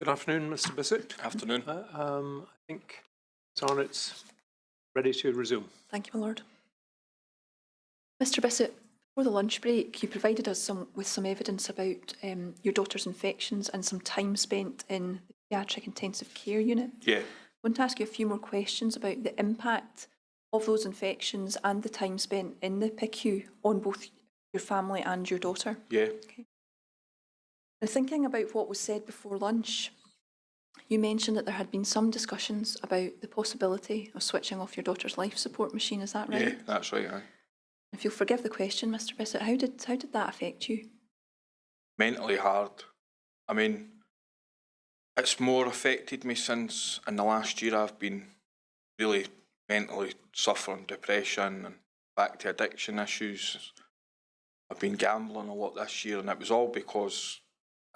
Good afternoon, Mr. Bisset. Afternoon. I think it's ready to resume. Thank you, my lord. Mr. Bisset, before the lunch break, you provided us with some evidence about your daughter's infections and some time spent in the paediatric intensive care unit. Yeah. I want to ask you a few more questions about the impact of those infections and the time spent in the PICU on both your family and your daughter. Yeah. Okay. Now, thinking about what was said before lunch, you mentioned that there had been some discussions about the possibility of switching off your daughter's life support machine. Is that right? Yeah, that's right. Aye. If you'll forgive the question, Mr. Bisset, how did that affect you? Mentally hard. I mean, it's more affected me since in the last year I've been really mentally suffering depression and back to addiction issues. I've been gambling a lot this year, and it was all because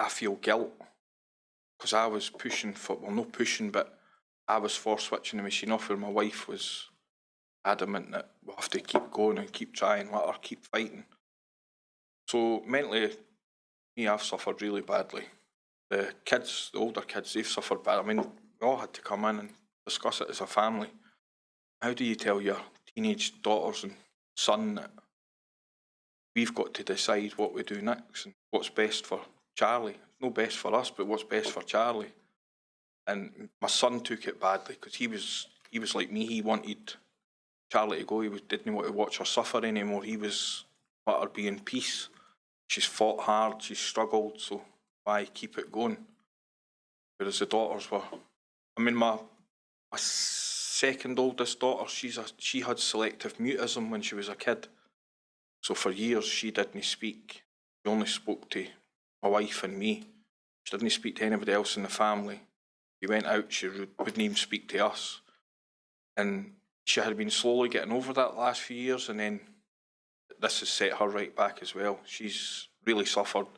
I feel guilt. Because I was pushing for, well, not pushing, but I was for switching the machine off, where my wife was adamant that we'll have to keep going and keep trying, let her keep fighting. So mentally, I've suffered really badly. The kids, the older kids, they've suffered bad. I mean, we all had to come in and discuss it as a family. How do you tell your teenage daughters and son that we've got to decide what we do next and what's best for Charlie? No best for us, but what's best for Charlie. And my son took it badly because he was like me. He wanted Charlie to go. He didn't want to watch her suffer anymore. He was let her be in peace. She's fought hard. She's struggled. So why keep it going? Whereas the daughters were. I mean, my second oldest daughter, she had selective mutism when she was a kid. So for years she didn't speak. She only spoke to my wife and me. She didn't speak to anybody else in the family. She went out, she wouldn't even speak to us. And she had been slowly getting over that last few years, and then this has set her right back as well. She's really suffered.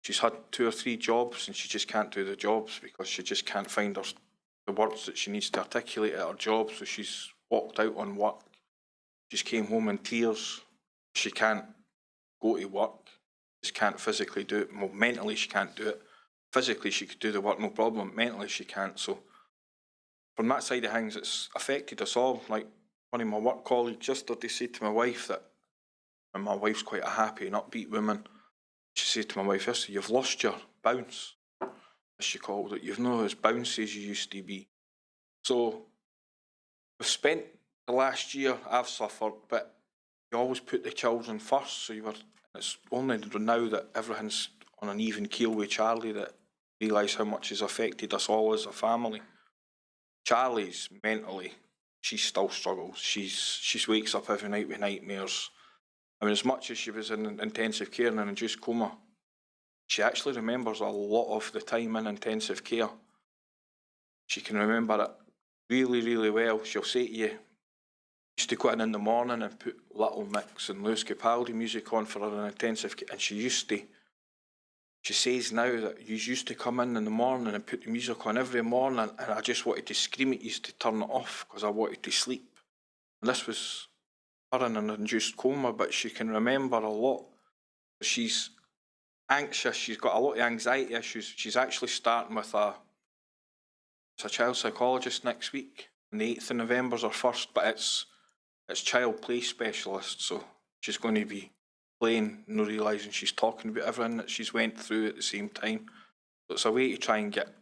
She's had 2 or 3 jobs, and she just can't do the jobs because she just can't find the words that she needs to articulate at her job. So she's walked out on work. She came home in tears. She can't go to work. She can't physically do it. Well, mentally she can't do it. Physically she could do the work, no problem. Mentally she can't. So from that side of things, it's affected us all. Like one of my work colleagues yesterday said to my wife that, and my wife's quite a happy and upbeat woman, she said to my wife yesterday, "You've lost your bounce," as she called it. "You've not as bouncy as you used to be." So we've spent the last year, I've suffered, but you always put the children first. So it's only now that everything's on an even keel with Charlie that I realise how much has affected us all as a family. Charlie's mentally, she still struggles. She wakes up every night with nightmares. I mean, as much as she was in intensive care and in induced coma, she actually remembers a lot of the time in intensive care. She can remember it really, really well. She'll say to you, used to go in the morning and put Little Mix and Lewis Capaldi music on for her in intensive care, and she says now that you used to come in the morning and put the music on every morning, and I just wanted to scream at you to turn it off because I wanted to sleep. And this was her in an induced coma, but she can remember a lot. She's anxious, she's got a lot of anxiety issues. She's actually starting with a child psychologist next week, and the 8th of November is her first, but it's child play specialist, so she's going to be playing, not realising she's talking about everything that she's went through at the same time. So it's a way to try and get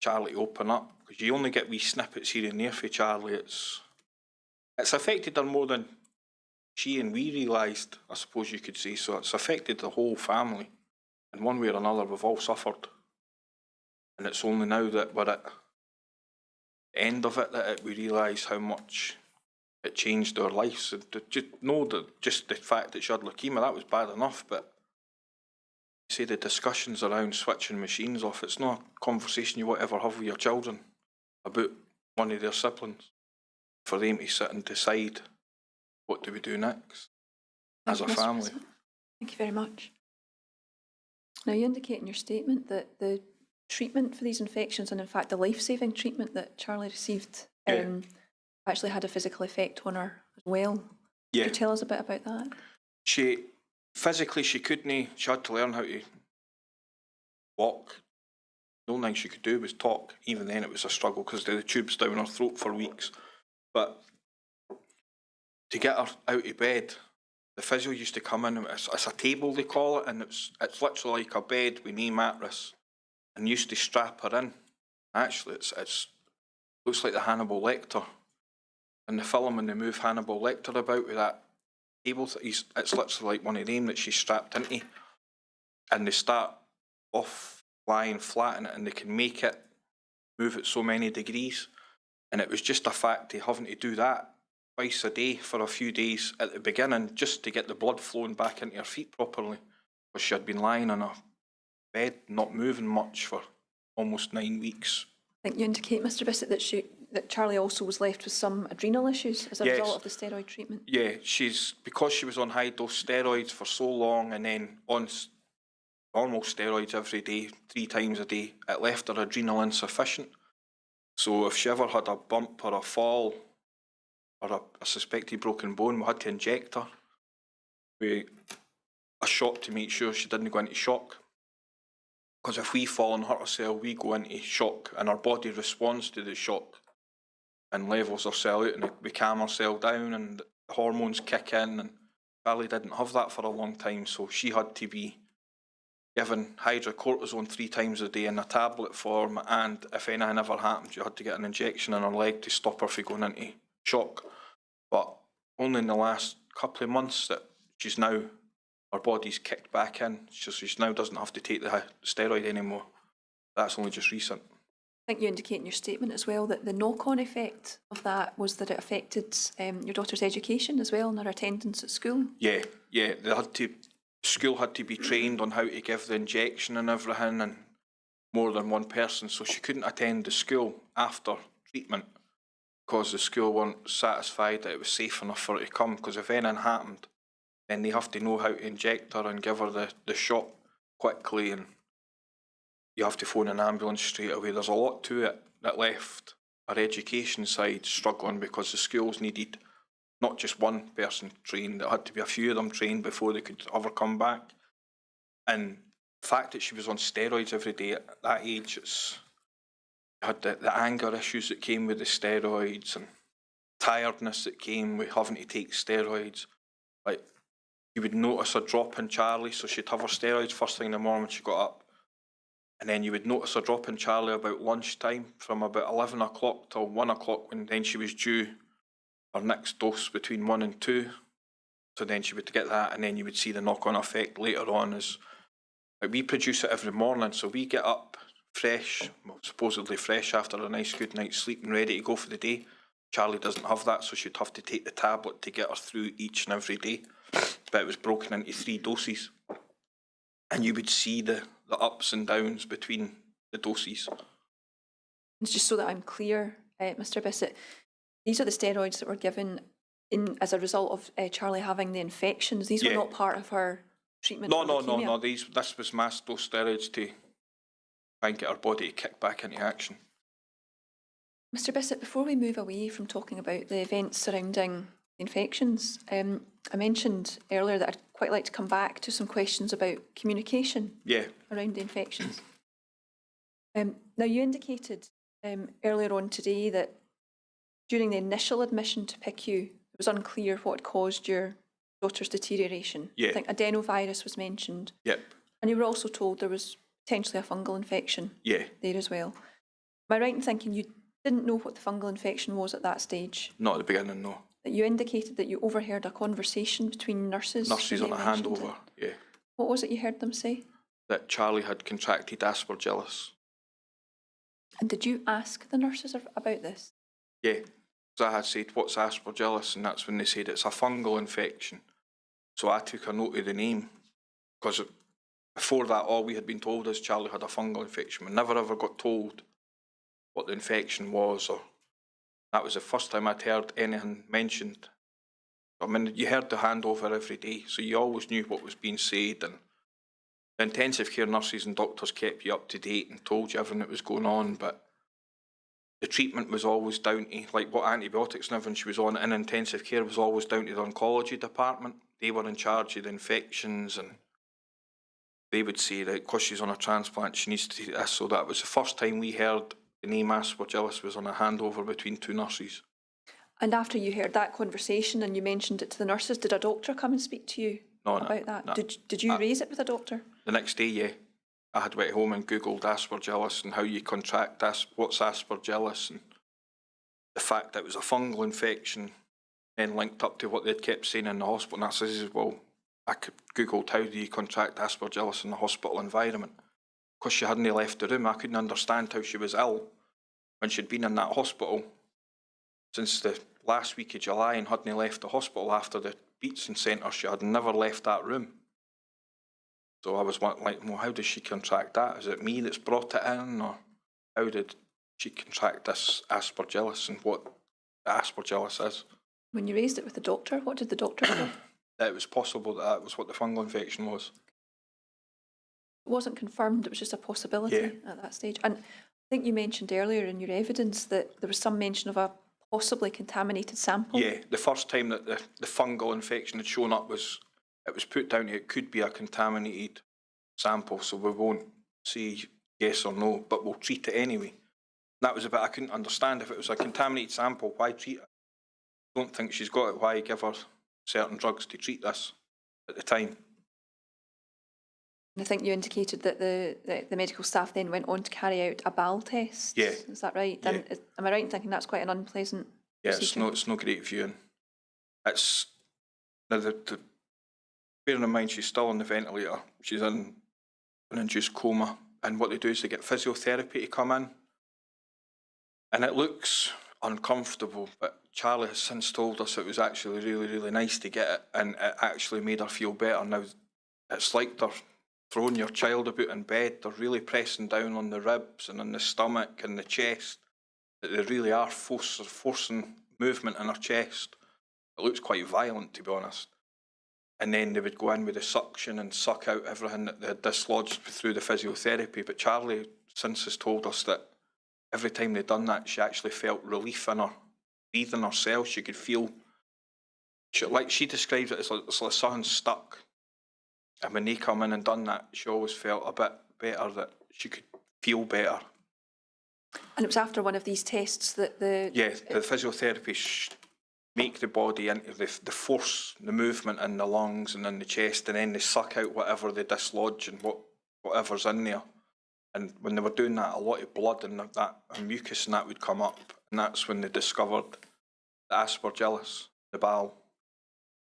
Charlie to open up, because you only get wee snippets here and there for Charlie. It's affected her more than she and we realised, I suppose you could say. So it's affected the whole family. In one way or another, we've all suffered. And it's only now that we're at the end of it that we realise how much it changed our lives. And to just know that just the fact that she had leukemia, that was bad enough, but you say the discussions around switching machines off, it's not a conversation you want to ever have with your children about one of their siblings, for them to sit and decide what do we do next as a family. Thank you very much. Now, you indicate in your statement that the treatment for these infections, and in fact the life-saving treatment that Charlie received, actually had a physical effect on her as well. Yeah. Could you tell us a bit about that? She had to learn how to walk, The only thing she could do was talk. Even then it was a struggle because the tubes down her throat for weeks. But to get her out of bed, the physio used to come in, it's a table they call it, and it's literally like a bed with knee mattress, and used to strap her in. Actually, it's looks like the Hannibal Lecter in the film when they move Hannibal Lecter about with that table. It's literally like one of them that she's strapped into, and they start off lying flat in it, and they can make it move at so many degrees. And it was just a fact of having to do that twice a day for a few days at the beginning just to get the blood flowing back into her feet properly, because she had been lying on a bed not moving much for almost 9 weeks. I think you indicate, Mr Bisset, that Charlie also was left with some adrenal issues as a result of the steroid treatment. Yeah, because she was on high dose steroids for so long and then on normal steroids every day, 3 times a day, it left her adrenal insufficient. So if she ever had a bump or a fall or a suspected broken bone, we had to inject her with a shot to make sure she didn't go into shock. Because if we fall and hurt ourselves, we go into shock, and our body responds to the shock and levels ourselves out, and we calm ourselves down and the hormones kick in. And Charlie didn't have that for a long time, so she had to be given hydrocortisone 3 times a day in a tablet form, and if anything ever happened, you had to get an injection in her leg to stop her from going into shock. But only in the last couple of months that she's now, her body's kicked back in, so she now doesn't have to take the steroid anymore. That's only just recent. I think you indicate in your statement as well that the knock-on effect of that was that it affected your daughter's education as well and her attendance at school. Yeah, school had to be trained on how to give the injection and everything, and more than one person, so she couldn't attend the school after treatment because the school weren't satisfied that it was safe enough for her to come, because if anything happened, then they have to know how to inject her and give her the shot quickly, and you have to phone an ambulance straight away. There's a lot to it that left our education side struggling, because the schools needed not just one person trained, there had to be a few of them trained before they could ever come back. And the fact that she was on steroids every day at that age, had the anger issues that came with the steroids and tiredness that came with having to take steroids. Like, you would notice a drop in Charlie, so she'd have her steroids first thing in the morning when she got up, and then you would notice a drop in Charlie about lunchtime, from about 11 o'clock till 1 o'clock, when then she was due her next dose between 1 and 2. So then she would get that, and then you would see the knock-on effect later on. As like, we produce it every morning, so we get up fresh, well, supposedly fresh after a nice good night's sleep and ready to go for the day. Charlie doesn't have that, so she'd have to take the tablet to get her through each and every day. But it was broken into 3 doses. And you would see the ups and downs between the doses. It's just so that I'm clear, Mr Bisset, these are the steroids that were given as a result of Charlie having the infections. These were not part of her treatment. No. This was mass dose steroids to try and get her body to kick back into action. Mr Bisset, before we move away from talking about the events surrounding the infections, I mentioned earlier that I'd quite like to come back to some questions about communication around the infections. Now, you indicated earlier on today that during the initial admission to PICU, it was unclear what had caused your daughter's deterioration. Yeah. I think adenovirus was mentioned. Yep. And you were also told there was potentially a fungal infection there as well. Am I right in thinking you didn't know what the fungal infection was at that stage? Not at the beginning, no. That you indicated that you overheard a conversation between nurses? Nurses on a handover, What was it you heard them say? That Charlie had contracted Aspergillus. And did you ask the nurses about this? Yeah, because I had said, what's Aspergillus? And that's when they said it's a fungal infection. So I took a note of the name, because before that, all we had been told is Charlie had a fungal infection. We never ever got told what the infection was, or that was the first time I'd heard anything mentioned. I mean, you heard the handover every day, so you always knew what was being said, and the intensive care nurses and doctors kept you up to date and told you everything that was going on, but the treatment was always down to, like, what antibiotics and everything she was on in intensive care was always down to the oncology department. They were in charge of the infections, and they would say that because she's on a transplant, she needs to take this. So that was the first time we heard the name Aspergillus was on a handover between two nurses. And after you heard that conversation and you mentioned it to the nurses, did a doctor come and speak to you about that? No. Did you raise it with a doctor? The next day, yeah. I had went home and Googled Aspergillus and how you contract what's Aspergillus, and the fact that it was a fungal infection then linked up to what they'd kept saying in the hospital. And I says, well, I Googled how do you contract Aspergillus in the hospital environment. Because she hadn't left the room, I couldn't understand how she was ill when she'd been in that hospital since the last week of July and hadn't left the hospital after the Beatson Centre. She had never left that room. So I was like, well, how does she contract that? Is it me that's brought it in, or how did she contract this Aspergillus and what Aspergillus is? When you raised it with the doctor, what did the doctor say? That it was possible that was what the fungal infection was. It wasn't confirmed, it was just a possibility at that stage. And I think you mentioned earlier in your evidence that there was some mention of a possibly contaminated sample. Yeah, the first time that the fungal infection had shown up it was put down to it could be a contaminated sample, so we won't say yes or no, but we'll treat it anyway. That was a bit I couldn't understand. If it was a contaminated sample, why treat it? I don't think she's got it. Why give her certain drugs to treat this at the time? And I think you indicated that the medical staff then went on to carry out a bowel test. Yeah. Is that right? Yeah. And am I right in thinking that's quite an unpleasant procedure? It's no great viewing. It's now bearing in mind she's still on the ventilator. She's in an induced coma, and what they do is they get physiotherapy to come in, and it looks uncomfortable, but Charlie has since told us it was actually really, really nice to get it, and it actually made her feel better. Now, it's like they're throwing your child about in bed. They're really pressing down on the ribs and on the stomach and the chest, that they really are forcing movement in her chest. It looks quite violent, to be honest. And then they would go in with the suction and suck out everything that they had dislodged through the physiotherapy. But Charlie since has told us that every time they'd done that, she actually felt relief in her breathing herself. She could feel, like she describes it, it's like something stuck. And when they come in and done that, she always felt a bit better, that she could feel better. And it was after one of these tests that the physiotherapy make the body into the force, the movement in the lungs and in the chest, and then they suck out whatever they dislodge and whatever's in there. And when they were doing that, a lot of blood and that and mucus and that would come up, and that's when they discovered the Aspergillus, the bowel.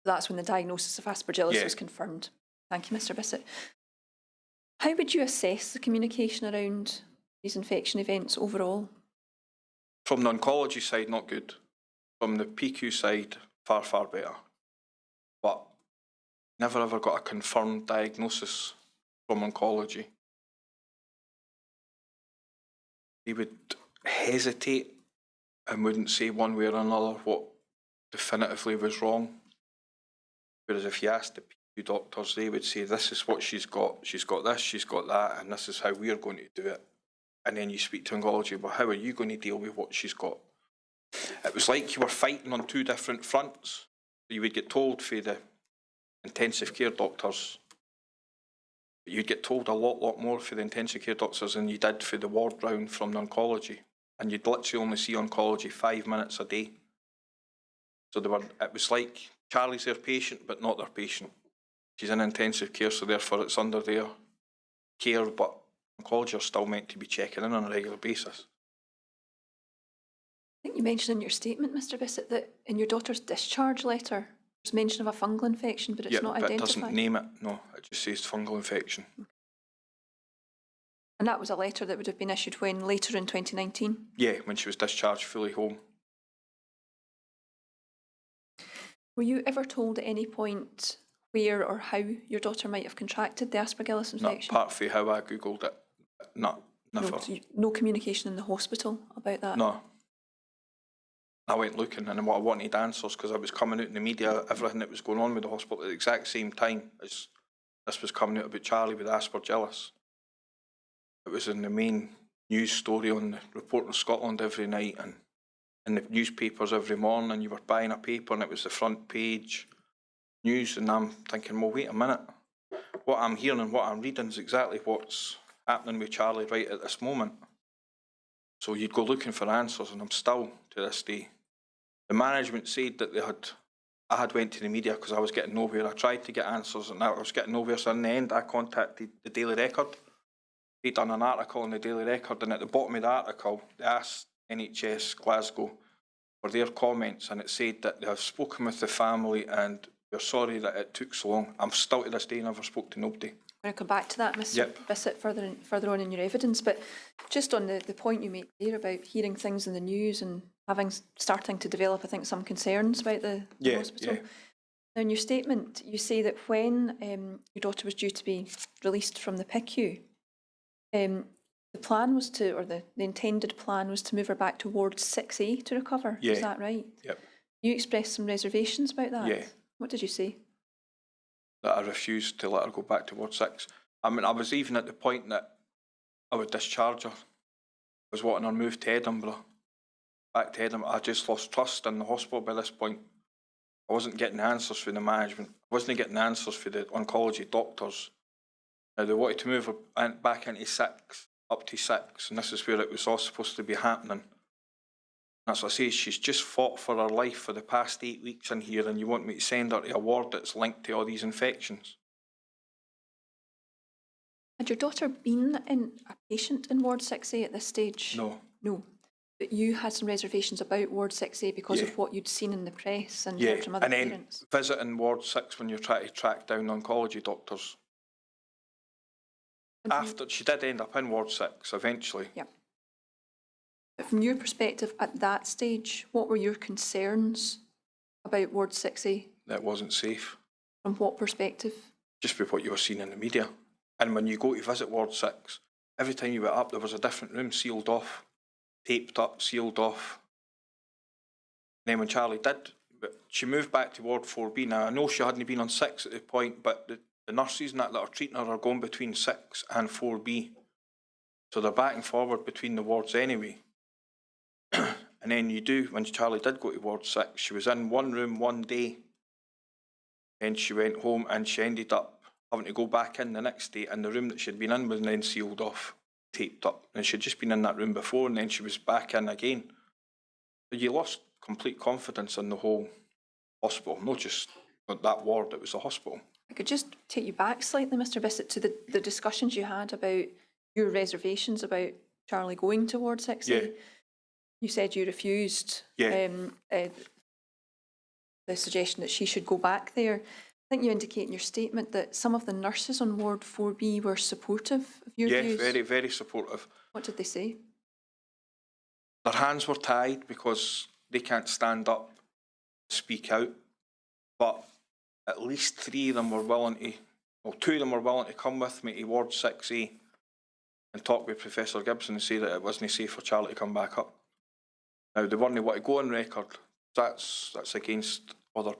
That's when the diagnosis of Aspergillus was confirmed. Thank you, Mr. Bisset. How would you assess the communication around these infection events overall? From the oncology side, not good. From the PQ side, far, far better. But never ever got a confirmed diagnosis from oncology. They would hesitate and wouldn't say one way or another what definitively was wrong. Whereas if you asked the PQ doctors, they would say, this is what she's got this, she's got that, and this is how we're going to do it. And then you speak to oncology, well, how are you going to deal with what she's got? It was like you were fighting on two different fronts. You would get told for the intensive care doctors, but you'd get told a lot more for the intensive care doctors than you did for the ward round from the oncology. And you'd literally only see oncology 5 minutes a day. So it was like Charlie's their patient, but not their patient. She's in intensive care, so therefore it's under their care, but oncology are still meant to be checking in on a regular basis. I think you mentioned in your statement, Mr. Bisset, that in your daughter's discharge letter, there's mention of a fungal infection, but it's not identified. But it doesn't name it, no, it just says fungal infection. And that was a letter that would have been issued when, later in 2019? Yeah, when she was discharged fully home. Were you ever told at any point where or how your daughter might have contracted the Aspergillus infection? Not apart from how I Googled it, never. No communication in the hospital about that? No. I went looking and I wanted answers because I was coming out in the media, everything that was going on with the hospital at the exact same time as this was coming out about Charlie with Aspergillus. It was in the main news story on the Report in Scotland every night and in the newspapers every morning, and you were buying a paper and it was the front page news, and I'm thinking, well, wait a minute, what I'm hearing and what I'm reading is exactly what's happening with Charlie right at this moment. So you'd go looking for answers, and I'm still to this day. The management said that I had went to the media because I was getting nowhere. I tried to get answers and I was getting nowhere. So in the end, I contacted the Daily Record. They'd done an article in the Daily Record, and at the bottom of the article, they asked NHS Glasgow for their comments, and it said that they have spoken with the family and they're sorry that it took so long. I'm still to this day never spoke to nobody. I'm going to come back to that, Mr. Bisset, further on in your evidence, but just on the point you make there about hearing things in the news and starting to develop, I think, some concerns about the hospital. Yeah. Now, in your statement, you say that when your daughter was due to be released from the PICU, the plan was to, or the intended plan was to move her back to Ward 6A to recover. Yeah. Is that right? Yep. You expressed some reservations about that. Yeah. What did you say? That I refused to let her go back to Ward 6. I mean, I was even at the point that I would discharge her. I was wanting her moved to Edinburgh. Back to Edinburgh. I just lost trust in the hospital by this point. I wasn't getting answers from the management. I wasn't getting answers for the oncology doctors. Now, they wanted to move her back into 6, up to 6, and this is where it was all supposed to be happening. That's what I say, she's just fought for her life for the past 8 weeks in here, and you want me to send her to a ward that's linked to all these infections? Had your daughter been a patient in Ward 6A at this stage? No. No. But you had some reservations about Ward 6A because of what you'd seen in the press and heard from other parents? And then visiting Ward 6 when you're trying to track down oncology doctors. After she did end up in Ward 6 eventually. Yeah. But from your perspective at that stage, what were your concerns about Ward 6A? That it wasn't safe. From what perspective? Just with what you were seeing in the media. And when you go to visit Ward 6, every time you went up there was a different room sealed off, taped up, sealed off. And then when Charlie did, she moved back to Ward 4B. Now I know she hadn't been on 6 at the point, but the nurses and that are treating her are going between 6 and 4B. So they're back and forward between the wards anyway. And then when Charlie did go to Ward 6, she was in one room one day. Then she went home and she ended up having to go back in the next day, and the room that she'd been in was then sealed off, taped up. And she'd just been in that room before, and then she was back in again. So you lost complete confidence in the whole hospital, not just that ward, it was the hospital. I could just take you back slightly, Mr. Bisset, to the discussions you had about your reservations about Charlie going to Ward 6A. Yeah. You said you refused the suggestion that she should go back there. I think you indicate in your statement that some of the nurses on Ward 4B were supportive of your views. Yeah, very, very supportive. What did they say? Their hands were tied because they can't stand up and speak out. But at least 3 of them were willing to, well, 2 of them were willing to come with me to Ward 6A and talk with Professor Gibson and say that it wasn't safe for Charlie to come back up. Now, they weren't want to go on record. That's against other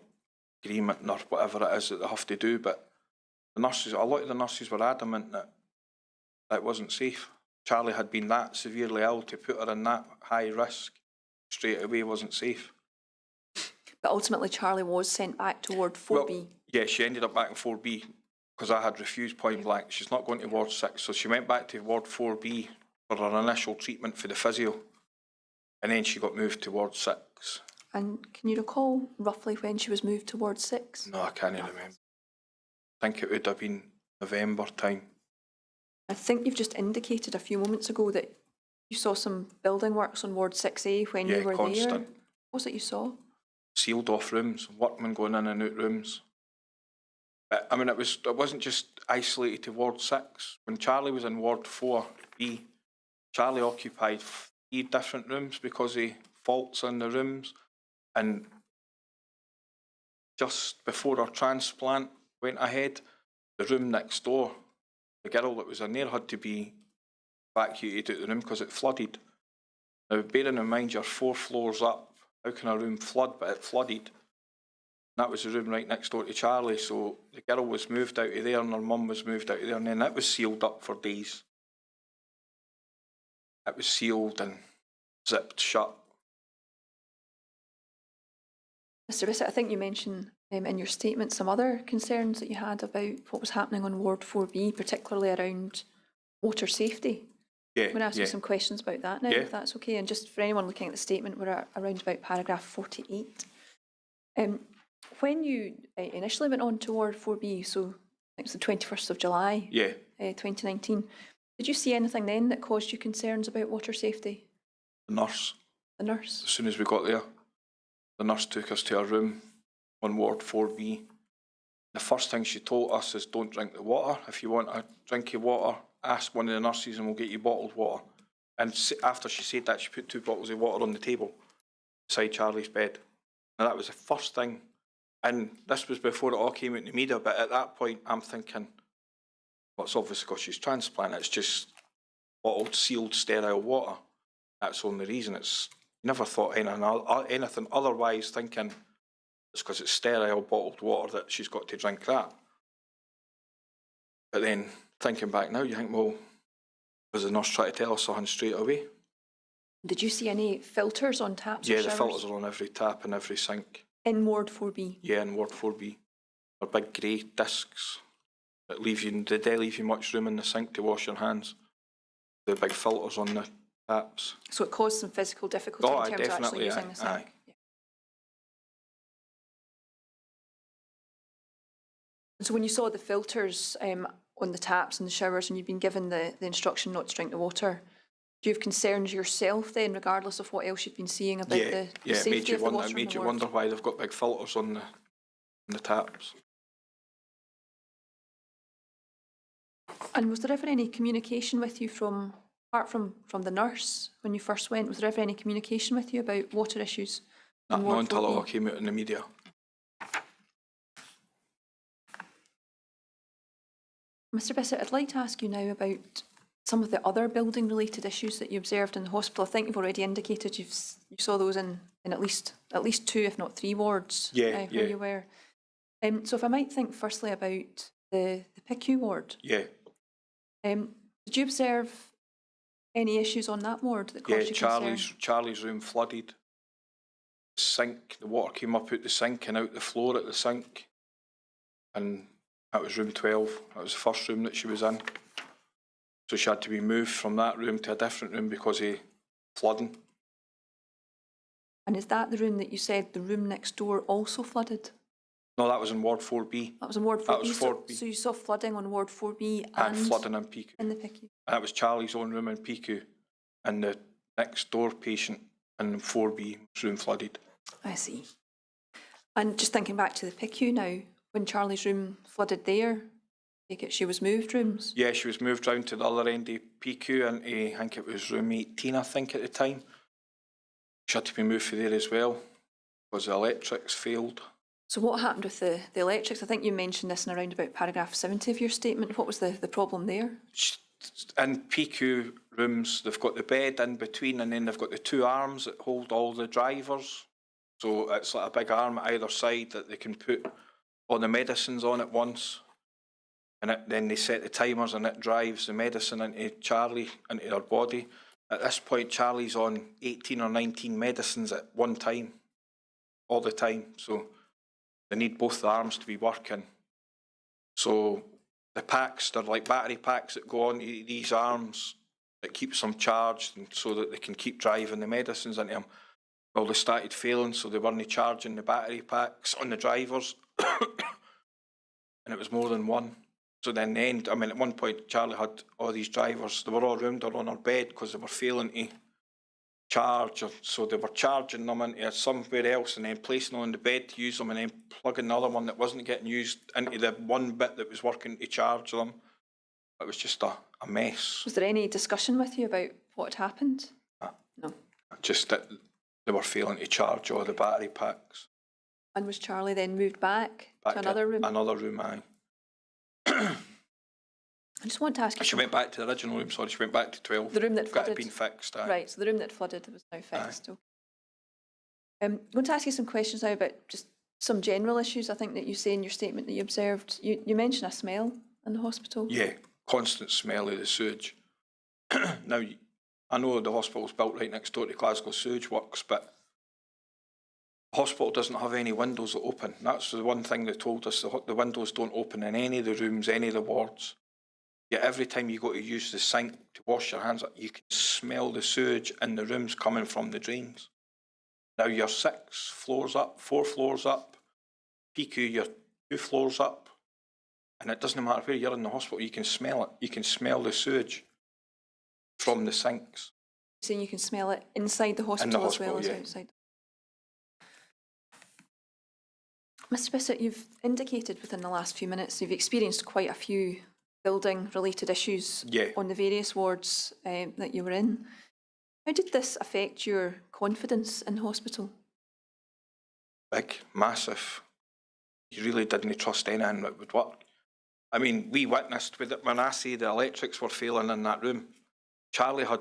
agreement or whatever it is that they have to do. But the nurses, a lot of the nurses were adamant that it wasn't safe. Charlie had been that severely ill, to put her in that high risk straight away wasn't safe. But ultimately, Charlie was sent back to Ward 4B. Well, yeah, she ended up back in 4B because I had refused point blank. She's not going to Ward 6, so she went back to Ward 4B for her initial treatment for the physio, and then she got moved to Ward 6. And can you recall roughly when she was moved to Ward 6? No, I can't remember. I think it would have been November time. I think you've just indicated a few moments ago that you saw some building works on Ward 6A when you were there. What was it you saw? Sealed off rooms, workmen going in and out rooms. But, I mean, it wasn't just isolated to Ward 6. When Charlie was in Ward 4B, Charlie occupied 3 different rooms because of faults in the rooms. And just before her transplant went ahead, the room next door, the girl that was in there had to be evacuated out of the room because it flooded. Now, bearing in mind you're 4 floors up, how can a room flood? But it flooded. That was the room right next door to Charlie, so the girl was moved out of there and her mum was moved out of there, and then that was sealed up for days. It was sealed and zipped shut. Mr. Bisset, I think you mentioned in your statement some other concerns that you had about what was happening on Ward 4B, particularly around water safety. Yeah, I'm going to ask yeah. you some questions about that now, Yeah. if that's okay. And just for anyone looking at the statement, we're at around about paragraph 48. When you initially went on to Ward 4B, so I think it was the 21st of July, Yeah. 2019, did you see anything then that caused you concerns about water safety? The nurse, The nurse? as soon as we got there, the nurse took us to a room on Ward 4B. The first thing she told us is, don't drink the water. If you want a drink of water, ask one of the nurses and we'll get you bottled water. And after she said that, she put 2 bottles of water on the table beside Charlie's bed. Now that was the first thing, and this was before it all came out in the media, but at that point I'm thinking, well, it's obviously because she's transplanted, it's just bottled, sealed, sterile water. That's the only reason. It's never thought anything otherwise, thinking it's because it's sterile, bottled water that she's got to drink that. But then, thinking back now, you think, well, was the nurse trying to tell us something straight away? Did you see any filters on taps or Yeah, showers? the filters are on every tap and every sink. In Ward 4B? Yeah, in Ward 4B. They're big grey discs that leave you, they don't leave you much room in the sink to wash your hands. The big filters on the taps. So it caused some physical difficulty Oh, in terms of actually definitely, using the sink? aye. Yeah. So when you saw the filters on the taps and the showers and you've been given the instruction not to drink the water, do you have concerns yourself then, regardless of what else you've been seeing about the safety of the water? It made you wonder why they've got big filters on the taps. And was there ever any communication with you from, apart from the nurse, when you first went, was there ever any communication with you about water issues? Not until it all came out in the media. Mr Bisset, I'd like to ask you now about some of the other building related issues that you observed in the hospital. I think you've already indicated you saw those in at least 2, if not 3 wards where you were. So if I might think firstly about the PICU ward. Yeah. Did you observe any issues on that ward that caused you concern? Charlie's room flooded. Sink, the water came up out the sink and out the floor at the sink. And that was room 12. That was the first room that she was in. So she had to be moved from that room to a different room because of flooding. And is that the room that you said the room next door also flooded? No, that was in Ward 4B. That was in Ward 4B. That was 4B. So you saw flooding on Ward 4B And flooding in PICU. in the PICU? And that was Charlie's own room in PICU. And the next door patient in 4B was room flooded. I see. And just thinking back to the PICU now, when Charlie's room flooded there, I take it she was moved rooms? Yeah, she was moved round to the other end of PICU and I think it was room 18, I think, at the time. She had to be moved for there as well because the electrics failed. So what happened with the electrics? I think you mentioned this in around about paragraph 70 of your statement. What was the problem there? In PICU rooms, they've got the bed in between and then they've got the 2 arms that hold all the drivers. So it's like a big arm at either side that they can put all the medicines on at once. And then they set the timers and it drives the medicine into Charlie, into her body. At this point, Charlie's on 18 or 19 medicines at one time, all the time. So they need both the arms to be working. So the packs, they're like battery packs that go on these arms that keeps them charged and so that they can keep driving the medicines into them. Well, they started failing, so they weren't charging the battery packs on the drivers. And it was more than one. So then the end, I mean, at one point, Charlie had all these drivers, they were all round her on her bed because they were failing to charge. So they were charging them into somewhere else and then placing them on the bed to use them and then plugging the other one that wasn't getting used into the one bit that was working to charge them. It was just a mess. Was there any discussion with you about what had happened? No. Just that they were failing to charge all the battery packs. And was Charlie then moved back to another room? Another room, aye. I just want to ask you... She went back to the original room, sorry, she went back to 12. The room that flooded? Got it been fixed, aye. Right, so the room that flooded was now fixed. Okay. I'm going to ask you some questions now about just some general issues I think that you say in your statement that you observed. You mentioned a smell in the hospital. Yeah, constant smell of the sewage. Now, I know the hospital's built right next door to Glasgow Sewage Works, but The hospital doesn't have any windows that open. That's the one thing they told us. The windows don't open in any of the rooms, any of the wards. Yet every time you go to use the sink to wash your hands, you can smell the sewage in the rooms coming from the drains. Now you're 6 floors up, 4 floors up. PQ, you're 2 floors up. And it doesn't matter where you're in the hospital, you can smell it. You can smell the sewage from the sinks. So you can smell it inside the hospital, as well as yeah. outside. Mr. Bisset, you've indicated within the last few minutes you've experienced quite a few building-related issues on the various wards that you were in. How did this affect your confidence in hospital? Big, massive. You really didn't trust anything that would work. I mean, we witnessed with it when I say the electrics were failing in that room. Charlie had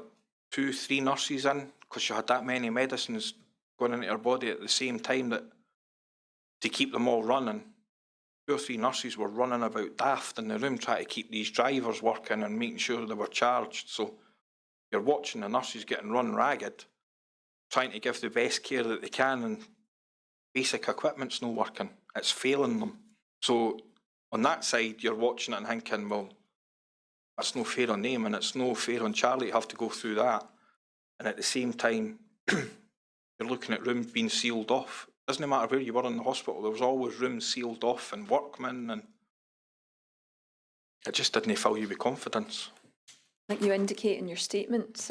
2, 3 nurses in because she had that many medicines going into her body at the same time that to keep them all running. 2 or 3 nurses were running about daft in the room trying to keep these drivers working and making sure they were charged. So you're watching the nurses getting run ragged, trying to give the best care that they can, and basic equipment's not working. It's failing them. So on that side, you're watching it and thinking, well, that's no fair on them, and it's no fair on Charlie to have to go through that. And at the same time, you're looking at rooms being sealed off. It doesn't matter where you were in the hospital, there was always rooms sealed off and workmen, and it just didn't fill you with confidence. Like you indicate in your statement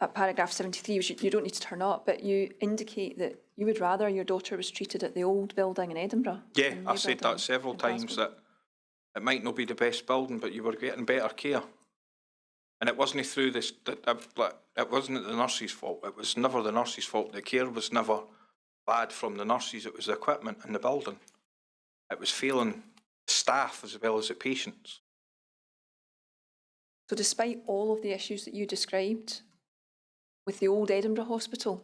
at paragraph 73, which you don't need to turn up, but you indicate that you would rather your daughter was treated at the old building in Edinburgh. Yeah, I said that several times, that it might not be the best building, but you were getting better care. And it wasn't through this, it wasn't the nurse's fault. It was never the nurse's fault. The care was never bad from the nurses. It was the equipment in the building. It was failing the staff as well as the patients. So despite all of the issues that you described with the old Edinburgh hospital,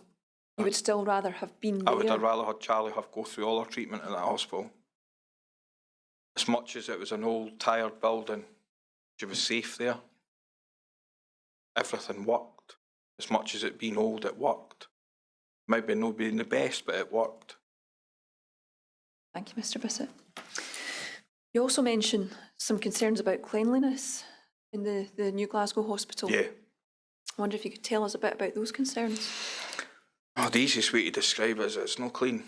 you would still rather have been there? I would have rather had Charlie go through all her treatment in that hospital. As much as it was an old, tired building, she was safe there. Everything worked. As much as it being old, it worked. Maybe not being the best, but it worked. Thank you, Mr. Bisset. You also mention some concerns about cleanliness in the New Glasgow Hospital. Yeah. I wonder if you could tell us a bit about those concerns. Oh, the easiest way to describe it is it's not clean.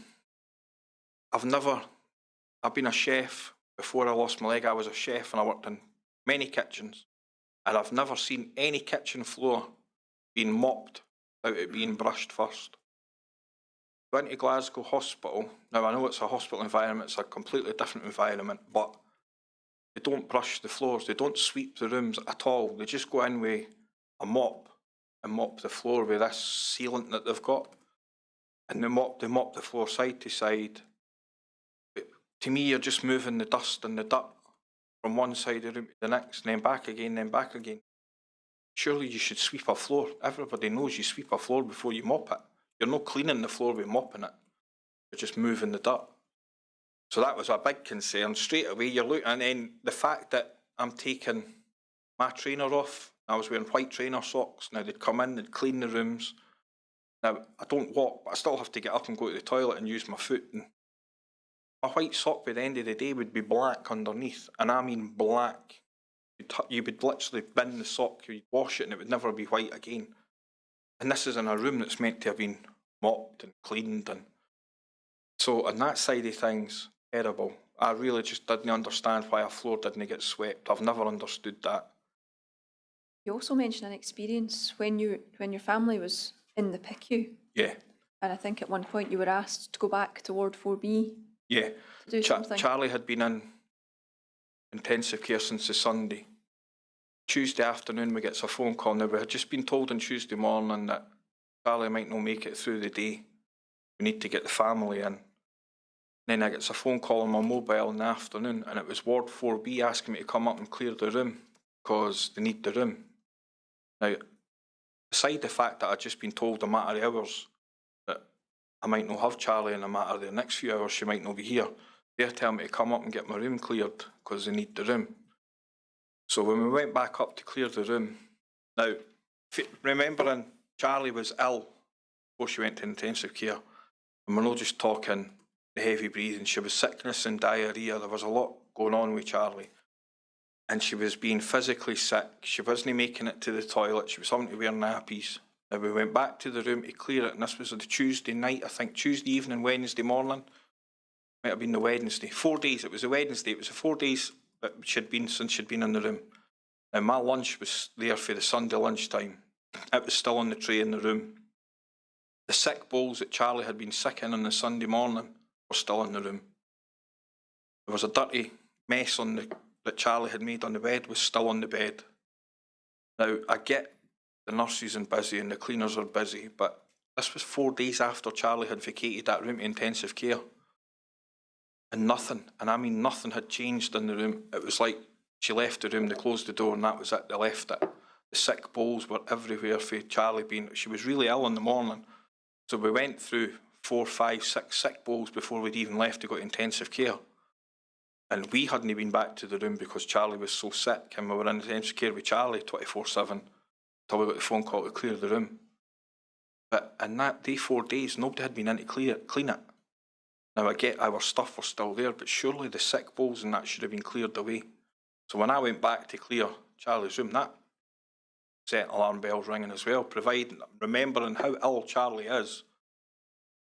I've been a chef. Before I lost my leg, I was a chef and I worked in many kitchens. And I've never seen any kitchen floor being mopped without it being brushed first. Went to Glasgow Hospital. Now, I know it's a hospital environment, it's a completely different environment, but they don't brush the floors, they don't sweep the rooms at all. They just go in with a mop and mop the floor with this sealant that they've got. And they mop the floor side to side. To me, you're just moving the dust and the dirt from one side of the room to the next, and then back again, then back again. Surely you should sweep a floor. Everybody knows you sweep a floor before you mop it. You're not cleaning the floor with mopping it. You're just moving the dirt. So that was a big concern. Straight away, you're looking, and then the fact that I'm taking my trainer off. I was wearing white trainer socks. Now they'd come in, they'd clean the rooms. Now, I don't walk, but I still have to get up and go to the toilet and use my foot. And my white sock by the end of the day would be black underneath, and I mean black. You would literally bin the sock, you'd wash it, and it would never be white again. And this is in a room that's meant to have been mopped and cleaned. And so on that side of things, terrible. I really just didn't understand why a floor didn't get swept. I've never understood that. You also mentioned an experience when your family was in the PICU. Yeah. And I think at one point you were asked to go back to Ward 4B. Yeah. To do something. Charlie had been in intensive care since the Sunday. Tuesday afternoon we get a phone call. Now, we had just been told on Tuesday morning that Charlie might not make it through the day. We need to get the family in. Then I get a phone call on my mobile in the afternoon, and it was Ward 4B asking me to come up and clear the room because they need the room. Now, aside the fact that I'd just been told a matter of hours that I might not have Charlie in a matter of the next few hours, she might not be here, they're telling me to come up and get my room cleared because they need the room. So when we went back up to clear the room, now, remembering Charlie was ill before she went to intensive care, And we're not just talking the heavy breathing. She was sickness and diarrhoea. There was a lot going on with Charlie. And she was being physically sick. She wasn't making it to the toilet. She was having to wear nappies. And we went back to the room to clear it. And this was the Tuesday night, I think, Tuesday evening, Wednesday morning. Might have been the Wednesday. 4 days. It was the Wednesday. It was the 4 days that she'd been since she'd been in the room. And my lunch was there for the Sunday lunchtime. It was still on the tray in the room. The sick bowls that Charlie had been sick in on the Sunday morning were still in the room. There was a dirty mess that Charlie had made on the bed was still on the bed. Now, I get the nurses are busy and the cleaners are busy, but this was 4 days after Charlie had vacated that room to intensive care. And nothing, and I mean nothing, had changed in the room. It was like she left the room, they closed the door, and that was it, they left it. The sick bowls were everywhere for Charlie being, she was really ill in the morning. So we went through 4, 5, 6 sick bowls before we'd even left to go to intensive care. And we hadn't been back to the room because Charlie was so sick, and we were in intensive care with Charlie 24/7 until we got the phone call to clear the room. But in that day, 4 days, nobody had been in to clean it. Now I get our stuff was still there, but surely the sick bowls and that should have been cleared away. So when I went back to clear Charlie's room, that set alarm bells ringing as well, remembering how ill Charlie is.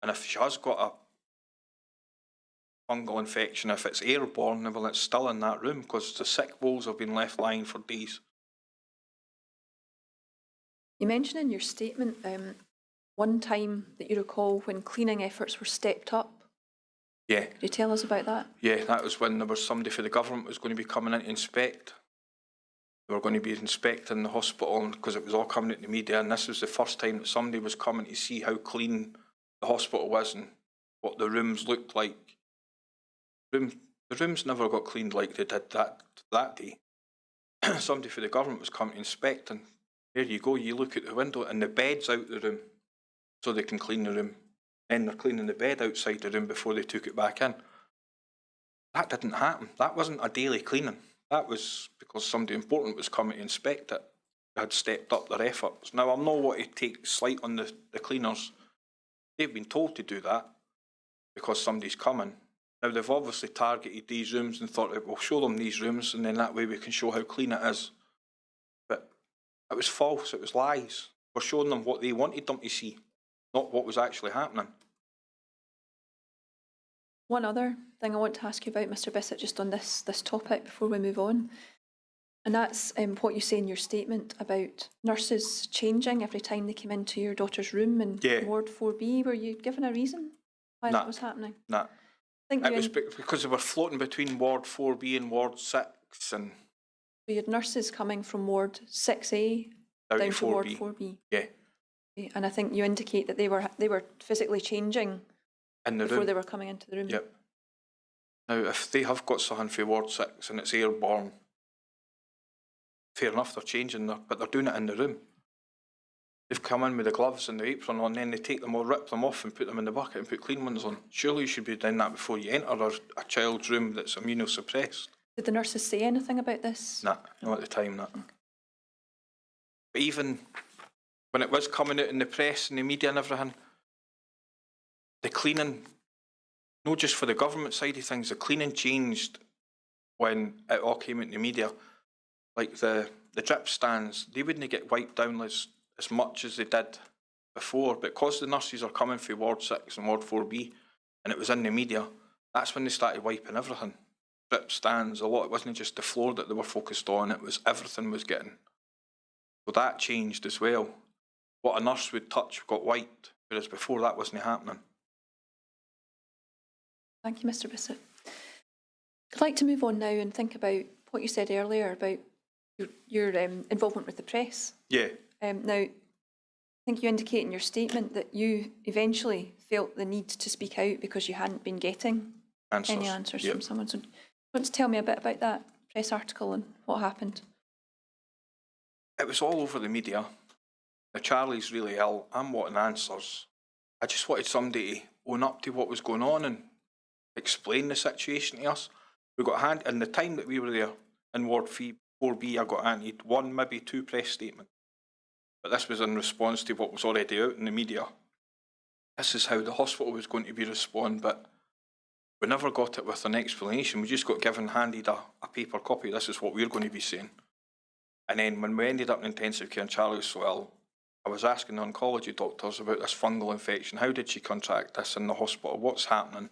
And if she has got a fungal infection, if it's airborne, well, it's still in that room because the sick bowls have been left lying for days. You mentioned in your statement one time that you recall when cleaning efforts were stepped up. Yeah. Could you tell us about that? Yeah, that was when there was somebody for the government was going to be coming in to inspect. They were going to be inspecting the hospital because it was all coming out in the media, and this was the first time that somebody was coming to see how clean the hospital was and what the rooms looked like. The rooms never got cleaned like they did that day. Somebody for the government was coming to inspect, and there you go, you look at the window and the bed's out the room so they can clean the room. Then they're cleaning the bed outside the room before they took it back in. That didn't happen. That wasn't a daily cleaning. That was because somebody important was coming to inspect it. They had stepped up their efforts. Now, I'm not want to take slight on the cleaners. They've been told to do that because somebody's coming. Now, they've obviously targeted these rooms and thought, we'll show them these rooms and then that way we can show how clean it is. But it was false. It was lies. We're showing them what they wanted them to see, not what was actually happening. One other thing I want to ask you about, Mr. Bisset, just on this topic before we move on, and that's what you say in your statement about nurses changing every time they came into your daughter's room in Ward 4B. Were you given a reason why that was happening? No. It was because they were floating between Ward 4B and Ward 6. And so you had nurses coming from Ward 6A down to Ward 4B. Yeah. And I think you indicate that they were physically changing in the before room. They were coming into the room. Yep. Now, if they have got something for Ward 6 and it's airborne, fair enough, they're changing, but they're doing it in the room. They've come in with the gloves and the apron on, then they take them or rip them off and put them in the bucket and put clean ones on. Surely you should be doing that before you enter a child's room that's immunosuppressed. Did the nurses say anything about this? Nah, not at the time, nah. But even when it was coming out in the press and the media and everything, the cleaning, not just for the government side of things, the cleaning changed when it all came out in the media. Like the drip stands, they wouldn't get wiped down as much as they did before, but because the nurses are coming for Ward 6 and Ward 4B, and it was in the media, that's when they started wiping everything. Drip stands, a lot, it wasn't just the floor that they were focused on, it was everything was getting. So that changed as well. What a nurse would touch got wiped, whereas before that wasn't happening. Thank you, Mr. Bisset. I'd like to move on now and think about what you said earlier about your involvement with the press. Yeah. Now, I think you indicate in your statement that you eventually felt the need to speak out because you hadn't been getting any answers from someone. So, do you want to tell me a bit about that press article and what happened? It was all over the media. Now, Charlie's really ill. I'm wanting answers. I just wanted somebody to own up to what was going on and explain the situation to us. We got in the time that we were there in Ward 4B, I got handed 1, maybe 2 press statements. But this was in response to what was already out in the media. this is how the hospital was going to be respond, but we never got it with an explanation. We just got handed a paper copy. This is what we're going to be saying. And then when we ended up in intensive care and Charlie was so ill, I was asking the oncology doctors about this fungal infection. How did she contract this in the hospital? What's happening?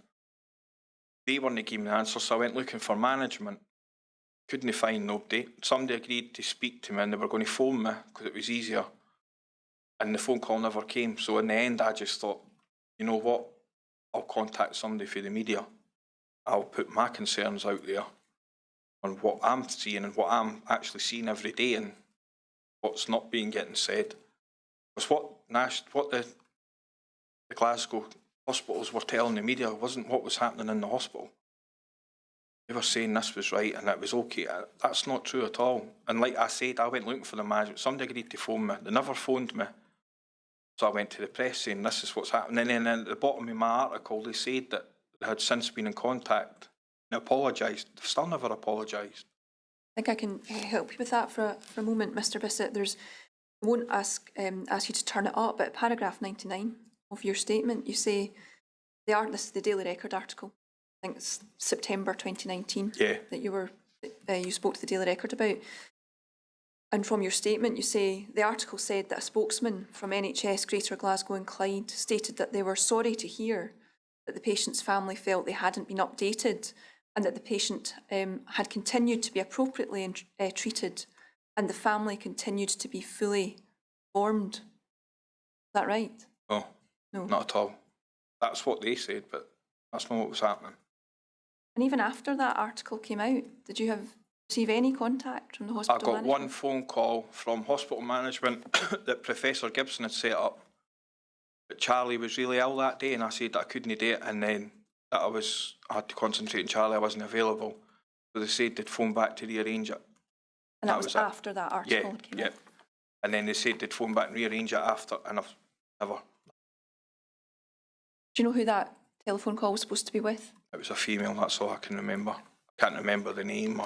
They weren't giving me the answer, so I went looking for management. Couldn't find nobody. Somebody agreed to speak to me and they were going to phone me because it was easier. And the phone call never came. So in the end, I just thought, you know what? I'll contact somebody for the media. I'll put my concerns out there on what I'm seeing and what I'm actually seeing every day and what's not being getting said. Because what the Glasgow hospitals were telling the media wasn't what was happening in the hospital. They were saying this was right and it was okay. That's not true at all. And like I said, I went looking for the management. Somebody agreed to phone me. They never phoned me. So I went to the press saying this is what's happening. And then at the bottom of my article, they said that they had since been in contact and apologised. They've still never apologised. I think I can help you with that for a moment, Mr. Bisset. I won't ask you to turn it up, but paragraph 99 of your statement, you say, this is the Daily Record article, I think it's September 2019, that you spoke to the Daily Record about. And from your statement, you say, the article said that a spokesman from NHS Greater Glasgow and Clyde stated that they were sorry to hear that the patient's family felt they hadn't been updated and that the patient had continued to be appropriately treated and the family continued to be fully informed. Is that right? No, not at all. That's what they said, but that's not what was happening. And even after that article came out, did you receive any contact from the hospital I got one phone call from hospital management that Professor Gibson had set up. But Charlie was really ill that day and I said that I couldn't do it, and then that I had to concentrate on Charlie, I wasn't available. So they said they'd phone back to rearrange it. And that was after that article came out? And then they said they'd phone back and rearrange it after, and I've never. Do you know who that telephone call was supposed to be with? It was a female, that's all I can remember. I can't remember the name.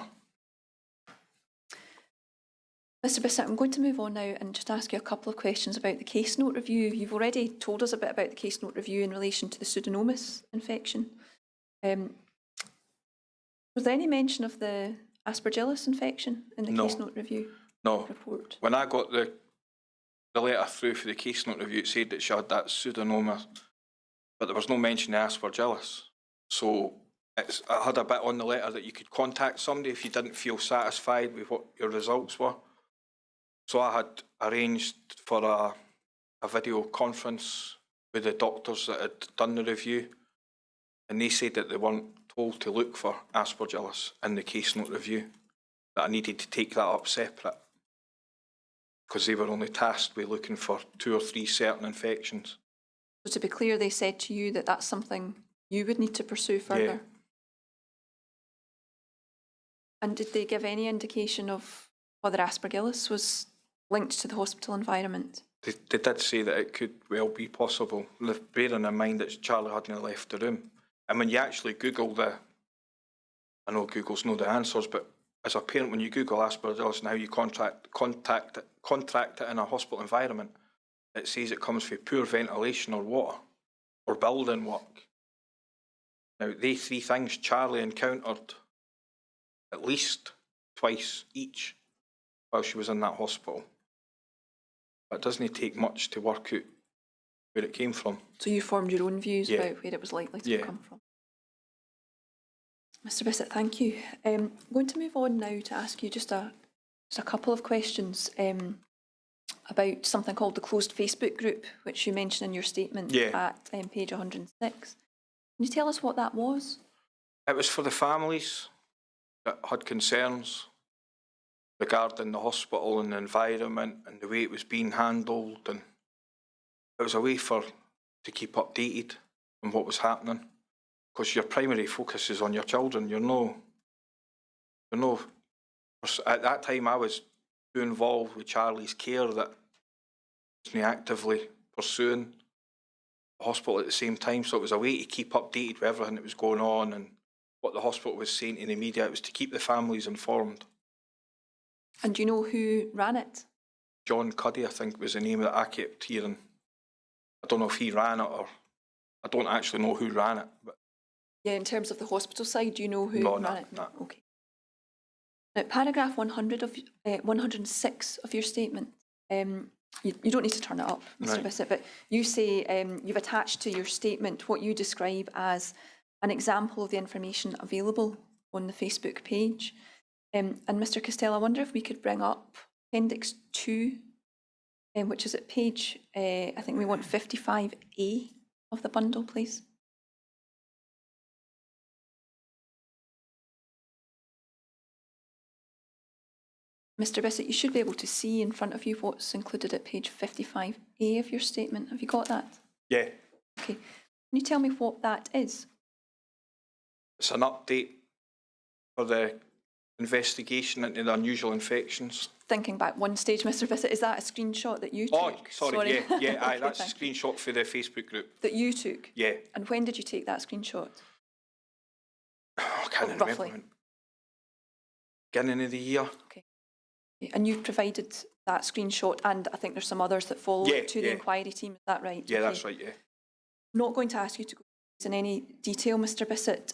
Mr. Bisset, I'm going to move on now and just ask you a couple of questions about the case note review. You've already told us a bit about the case note review in relation to the pseudomonas infection. Was there any mention of the aspergillus infection in the case note review report? When I got the letter through for the case note review, it said that she had that pseudomonas, but there was no mention of aspergillus. So I had a bit on the letter that you could contact somebody if you didn't feel satisfied with what your results were. So I had arranged for a video conference with the doctors that had done the review, and they said that they weren't told to look for aspergillus in the case note review, that I needed to take that up separate, because they were only tasked with looking for 2 or 3 certain infections. So to be clear, they said to you that that's something you would need to pursue further? Yeah. And did they give any indication of whether aspergillus was linked to the hospital environment? They did say that it could well be possible, bearing in mind that Charlie hadn't left the room. And when you actually Google I know Google's know the answers, but as a parent, when you Google aspergillus and how you contract it in a hospital environment, it says it comes from poor ventilation or water or building work. Now, these 3 things Charlie encountered at least twice each while she was in that hospital. It doesn't take much to work out where it came from. So you formed your own views about where it was likely to come from? Mr. Bisset, thank you. I'm going to move on now to ask you just a couple of questions about something called the closed Facebook group, which you mentioned in your statement at page 106. Can you tell us what that was? It was for the families that had concerns regarding the hospital and the environment and the way it was being handled, and it was a way to keep updated on what was happening, because your primary focus is on your children. At that time I was too involved with Charlie's care that I was actively pursuing the hospital at the same time, so it was a way to keep updated with everything that was going on and what the hospital was saying to the media. It was to keep the families informed. And do you know who ran it? John Cuddy, I think, was the name that I kept hearing. I don't know if he ran it or I don't actually know who ran it, but Yeah, in terms of the hospital side, do you know who No, ran no, it? no. Okay. Now, paragraph 106 of your statement, you don't need to turn it up, Mr. Right. Bisset, but you say you've attached to your statement what you describe as an example of the information available on the Facebook page. And Mr. Costello, I wonder if we could bring up Appendix 2, which is at page, I think we want 55A of the bundle, please. Mr. Bisset, you should be able to see in front of you what's included at page 55A of your statement. Have you got that? yeah, Okay. Can you tell me what that is? it's an update for the investigation into the unusual infections. Thinking back one stage, Mr. Bisset, is that a screenshot that you Oh, took? sorry, yeah, aye, Okay, that's a thank you. screenshot for the Facebook group. That you took? Yeah, And when did you take that screenshot? I can't Roughly. remember. Beginning of the year. Okay. And you've provided that screenshot, and I think there's some others that follow Yeah, to the yeah. inquiry team, is that right? Yeah, Okay. that's right, yeah. Not going to ask you to go in any detail, Mr. Bisset,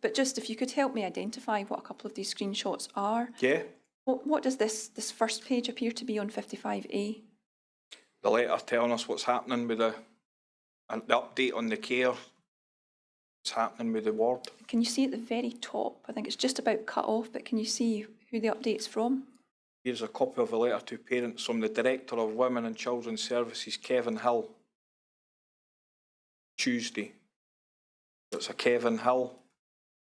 but just if you could help me identify what a couple of these screenshots are. Yeah, What does this first page appear to be on 55A? the letter telling us what's happening with the update on the care, what's happening with the ward. Can you see at the very top? I think it's just about cut off, but can you see who the update's from? Here's a copy of a letter to parents from the Director of Women and Children's Services, Kevin Hill. Tuesday. It's a Kevin Hill,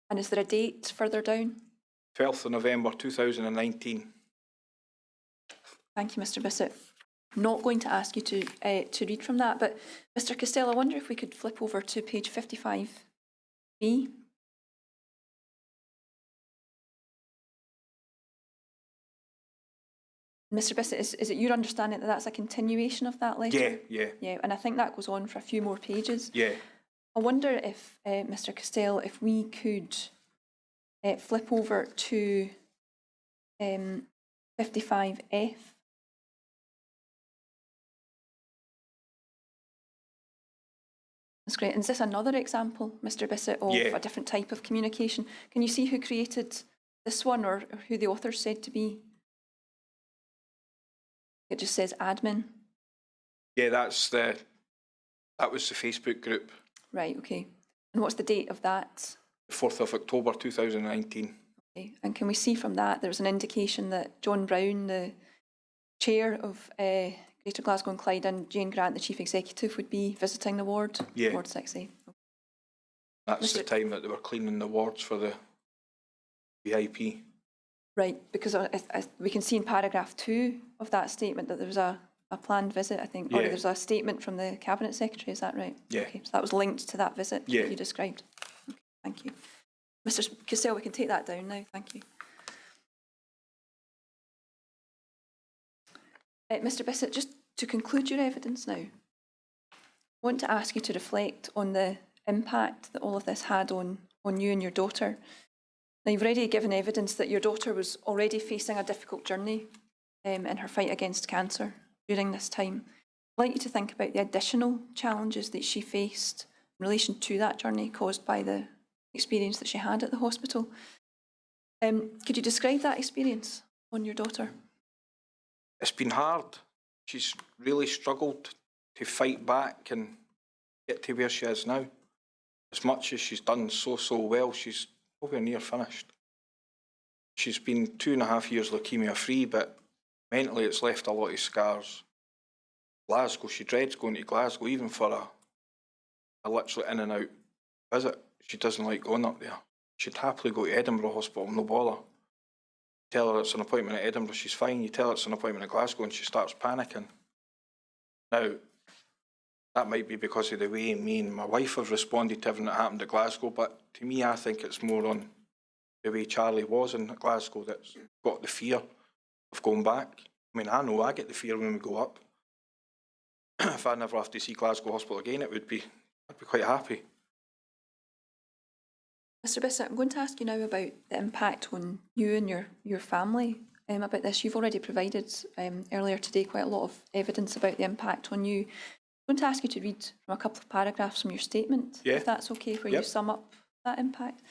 And is there a date further down? 12th of November 2019. Thank you, Mr. Bisset. Not going to ask you to read from that, but Mr. Costello, I wonder if we could flip over to page 55B. Mr. Bisset, is it your understanding that that's a continuation of that letter? Yeah, yeah, Yeah, and I think that goes on for a few more pages. yeah. I wonder if, Mr. Costello, if we could flip over to 55F. That's great. And is this another example, Mr. Bisset, of Yeah. a different type of communication? Can you see who created this one, or who the author's said to be? It just says admin. Yeah, that was the Facebook group, Right, okay. And what's the date of that? the 4th of October 2019. Okay. And can we see from that there's an indication that John Brown, the chair of Greater Glasgow and Clyde, and Jane Grant, the chief executive, would be visiting the ward? Yeah. Ward 6A. That's the Mr. time that they were cleaning the wards for the VIP. Right, because we can see in paragraph 2 of that statement that there was a planned visit, I think, or Yeah. there's a statement from the Cabinet Secretary, is that right? Yeah. Okay, so that was linked to that visit Yeah. that you described. Okay, thank you. Mr. Costello, we can take that down now, thank you. Mr. Bisset, just to conclude your evidence now, I want to ask you to reflect on the impact that all of this had on you and your daughter. Now, you've already given evidence that your daughter was already facing a difficult journey in her fight against cancer during this time. I'd like you to think about the additional challenges that she faced in relation to that journey caused by the experience that she had at the hospital. Could you describe that experience on your daughter? It's been hard. She's really struggled to fight back and get to where she is now. As much as she's done so well, she's over near finished. She's been 2.5 years leukemia free, but mentally it's left a lot of scars. Glasgow, she dreads going to Glasgow, even for a literally in and out visit. She doesn't like going up there. She'd happily go to Edinburgh Hospital, no bother. Tell her it's an appointment at Edinburgh, she's fine. You tell her it's an appointment at Glasgow and she starts panicking. Now, that might be because of the way me and my wife have responded to everything that happened at Glasgow, but to me, I think it's more on the way Charlie was in Glasgow that's got the fear of going back. I mean, I know I get the fear when we go up. If I never have to see Glasgow Hospital again, I'd be quite happy. Mr. Bisset, I'm going to ask you now about the impact on you and your family about this. You've already provided earlier today quite a lot of evidence about the impact on you. I I'm going to ask you to read from a couple of paragraphs from your statement, Yeah. if that's okay, where you Yep. sum up that impact.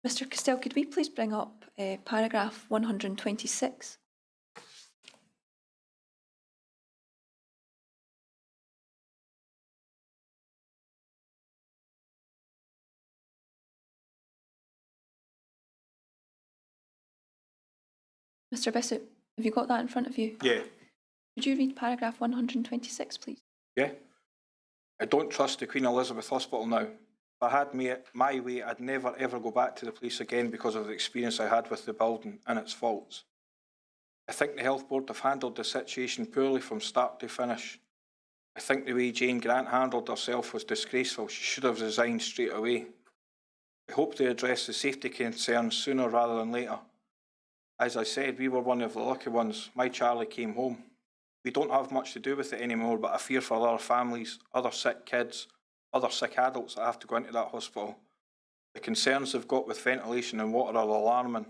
Mr. Castell, could we please bring up paragraph 126? Mr. Bisset, have you got that in front of you? Yeah. Could you read paragraph 126, please? Yeah. I don't trust the Queen Elizabeth Hospital now. If I had my way, I'd never ever go back to the police again because of the experience I had with the building and its faults. I think the Health Board have handled the situation poorly from start to finish. I think the way Jane Grant handled herself was disgraceful. She should have resigned straight away. I hope they address the safety concerns sooner rather than later. As I said, we were one of the lucky ones. My Charlie came home. We don't have much to do with it anymore, but I fear for other families, other sick kids, other sick adults that have to go into that hospital. The concerns they've got with ventilation and water are alarming.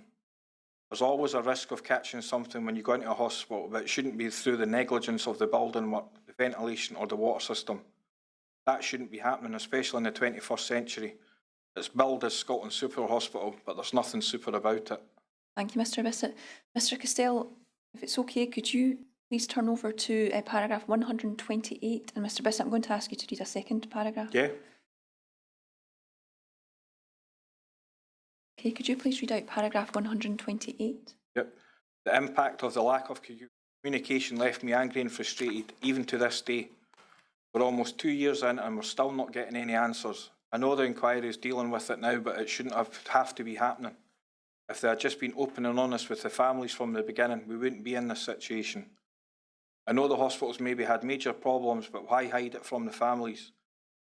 There's always a risk of catching something when you go into a hospital, but it shouldn't be through the negligence of the building work, the ventilation or the water system. That shouldn't be happening, especially in the 21st century. It's billed as Scotland's super hospital, but there's nothing super about it. Thank you, Mr. Bisset. Mr. Castell, if it's okay, could you please turn over to paragraph 128? And Mr. Bisset, I'm going to ask you to read a second paragraph. Yeah? Okay, could you please read out paragraph 128? Yep. The impact of the lack of communication left me angry and frustrated, even to this day. We're almost 2 years in and we're still not getting any answers. I know the inquiry is dealing with it now, but it shouldn't have to be happening. If they had just been open and honest with the families from the beginning, we wouldn't be in this situation. I know the hospitals maybe had major problems, but why hide it from the families?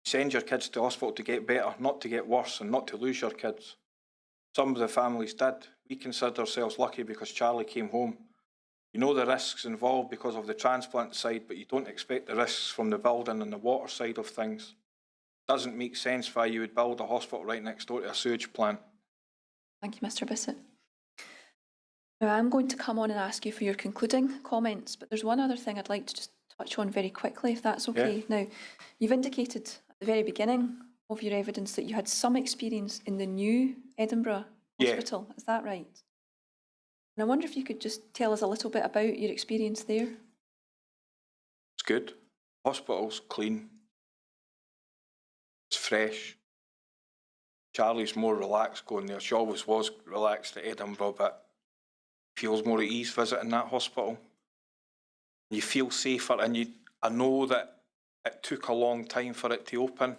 Send your kids to hospital to get better, not to get worse, and not to lose your kids. Some of the families did. We consider ourselves lucky because Charlie came home. You know the risks involved because of the transplant side, but you don't expect the risks from the building and the water side of things. It doesn't make sense why you would build a hospital right next door to a sewage plant. Thank you, Mr. Bisset. Now, I'm going to come on and ask you for your concluding comments, but there's one other thing I'd like to just touch on very quickly, if that's okay. Yeah. Now, you've indicated at the very beginning of your evidence that you had some experience in the new Edinburgh Hospital. Is that right? And I wonder if you could just tell us a little bit about your experience there. It's good. Hospital's clean. It's fresh. Charlie's more relaxed going there. She always was relaxed at Edinburgh, but feels more at ease visiting that hospital. You feel safer, and I know that it took a long time for it to open.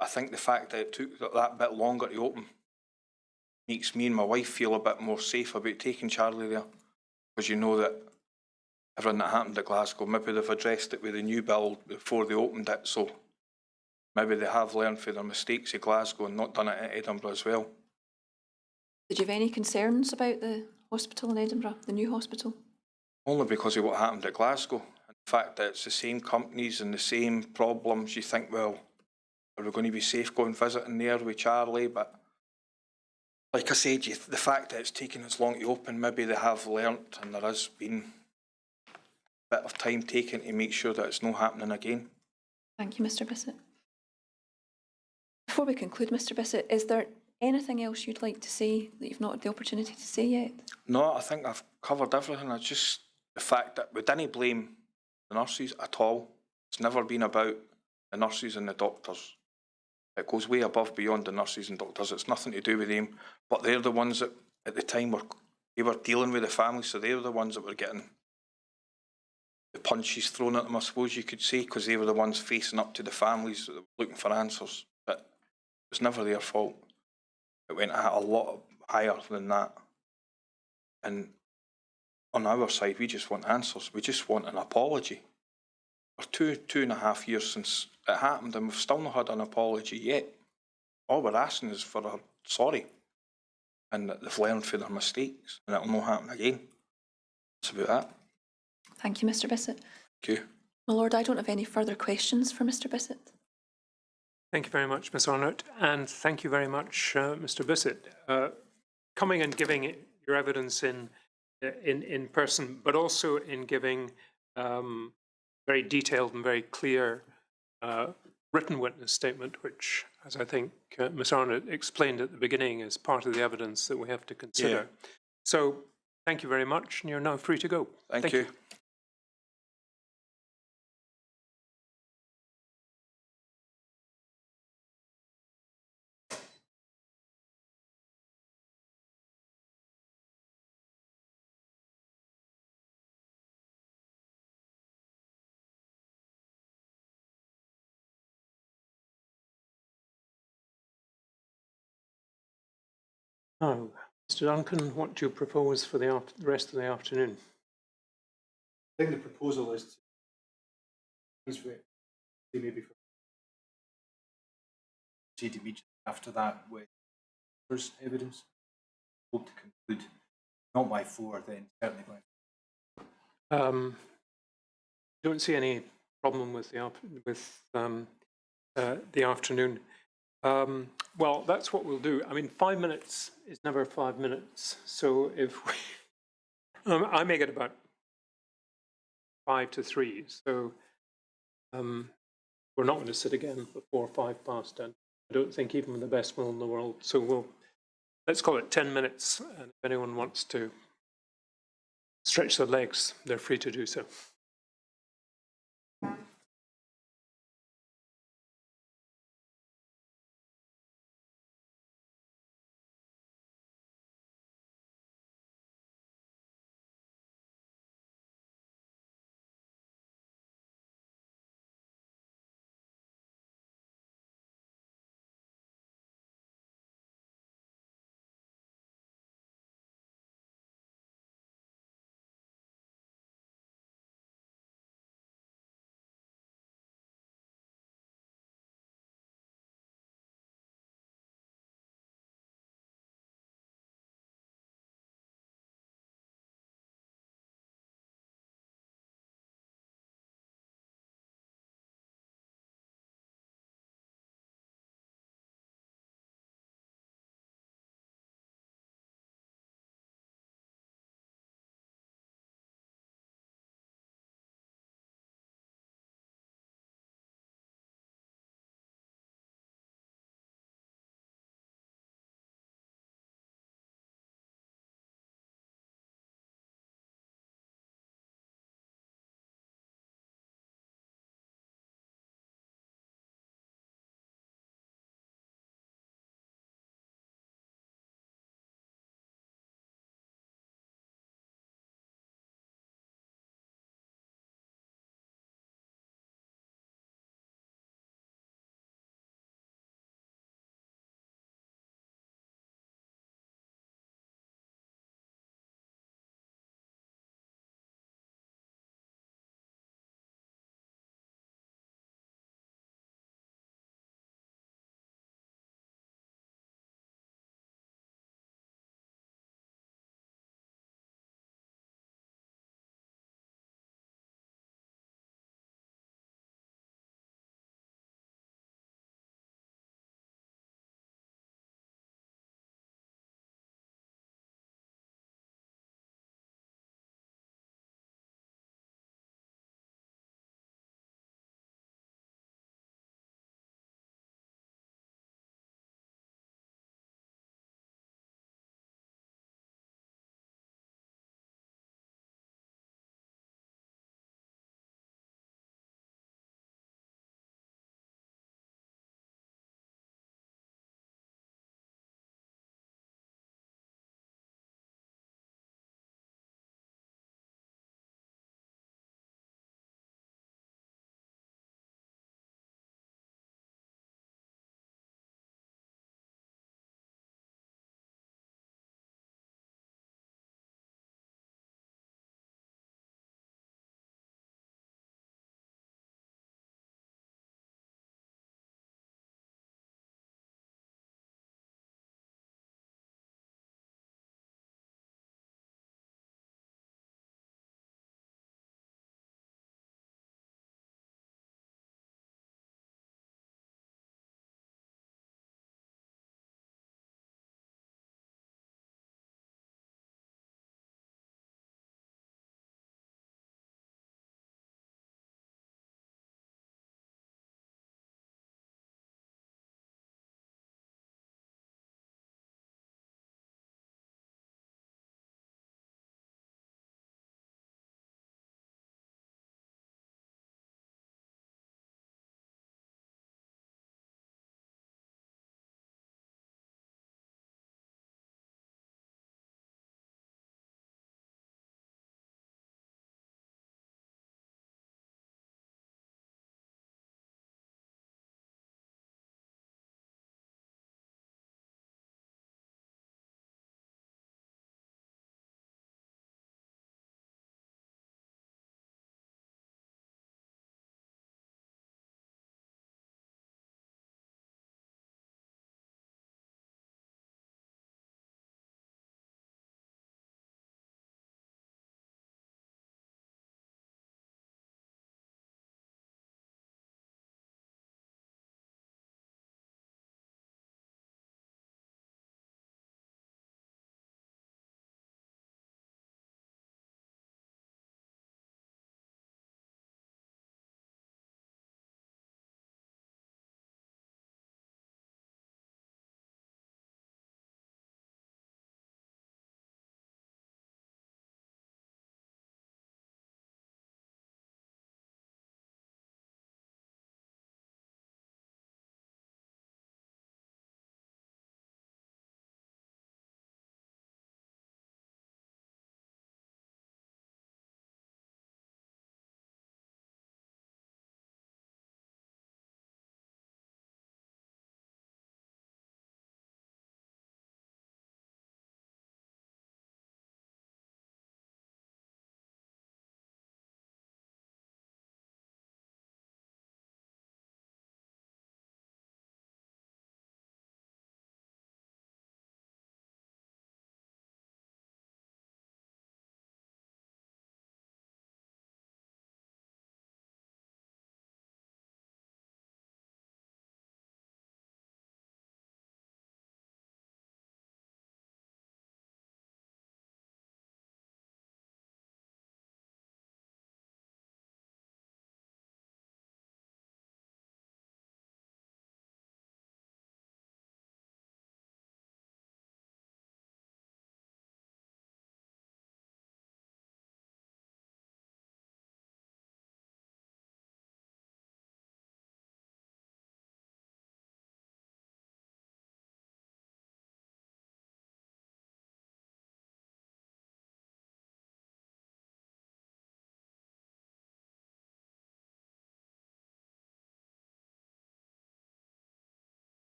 I think the fact that it took that bit longer to open makes me and my wife feel a bit more safe about taking Charlie there, because you know that everything that happened at Glasgow, maybe they've addressed it with the new build before they opened it, so maybe they have learned from their mistakes at Glasgow and not done it at Edinburgh as well. Did you have any concerns about the hospital in Edinburgh, the new hospital? Only because of what happened at Glasgow. And the fact that it's the same companies and the same problems, you think, well, are we going to be safe going visiting there with Charlie? But like I said, the fact that it's taken as long to open, maybe they have learnt and there has been a bit of time taken to make sure that it's not happening again. Thank you, Mr. Bisset. Before we conclude, Mr. Bisset, is there anything else you'd like to say that you've not had the opportunity to say yet? No, I think I've covered everything. It's just the fact that we didn't blame the nurses at all. It's never been about the nurses and the doctors. It goes way above beyond the nurses and doctors. It's nothing to do with them. But they're the ones that at the time they were dealing with the families, so they're the ones that were getting the punches thrown at them, I suppose you could say, because they were the ones facing up to the families that were looking for answers. But it was never their fault. It went a lot higher than that. And on our side, we just want answers. We just want an apology. For two and a half years since it happened, and we've still not had an apology yet. All we're asking is for a sorry, and that they've learned from their mistakes, and it'll not happen again. That's about that. Thank you, Mr. Bisset. Thank you. My lord, I don't have any further questions for Mr. Bisset. Thank you very much, Ms. Arnott, and thank you very much, Mr. Bisset, coming and giving your evidence in person, but also in giving very detailed and very clear written witness statement, which, as I think Ms. Arnott explained at the beginning, is part of the evidence that we have to consider. So thank you very much, and you're now free to go. Thank you. Now, Mr. Duncan, what do you propose for the rest of the afternoon? I think the proposal is to maybe proceed immediately after that with first evidence. Hope to conclude not by 4, then certainly by. Don't see any problem with the afternoon. Well, that's what we'll do. I mean, 5 minutes is never 5 minutes. So if we, I make it about 5 to 3. So we're not going to sit again before 5 past 10. I don't think even with the best will in the world. So let's call it 10 minutes. And if anyone wants to stretch their legs, they're free to do so.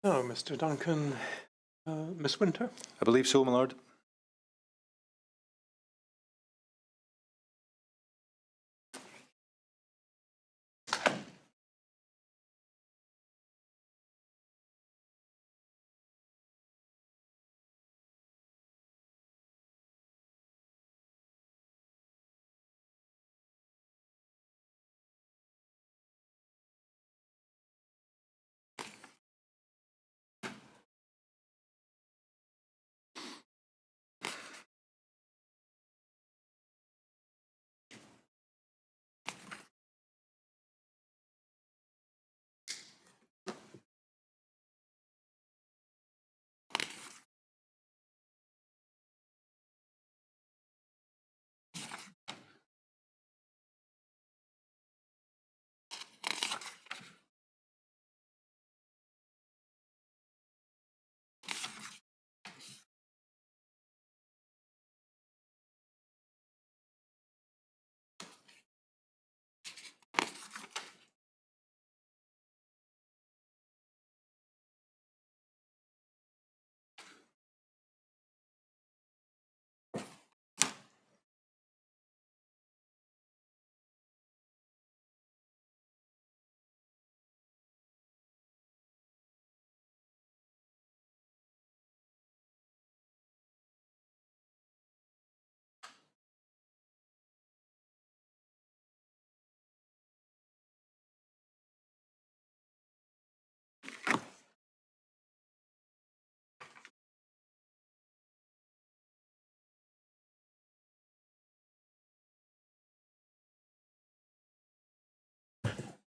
Now, Mr. Duncan, Miss Winter. I believe so, my lord.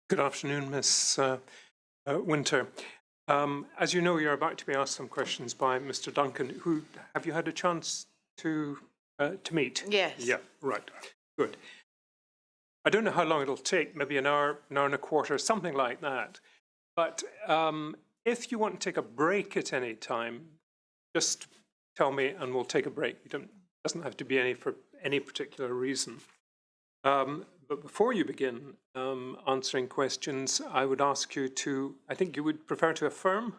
Good afternoon, Miss Winter. As you know, you're about to be asked some questions by Mr. Duncan. Who have you had a chance to meet? Yes. Yeah, right. Good. I don't know how long it'll take, maybe an hour and a quarter, something like that. But if you want to take a break at any time, just tell me and we'll take a break. It doesn't have to be any for any particular reason. But before you begin answering questions, I would ask you to, I think you would prefer to affirm?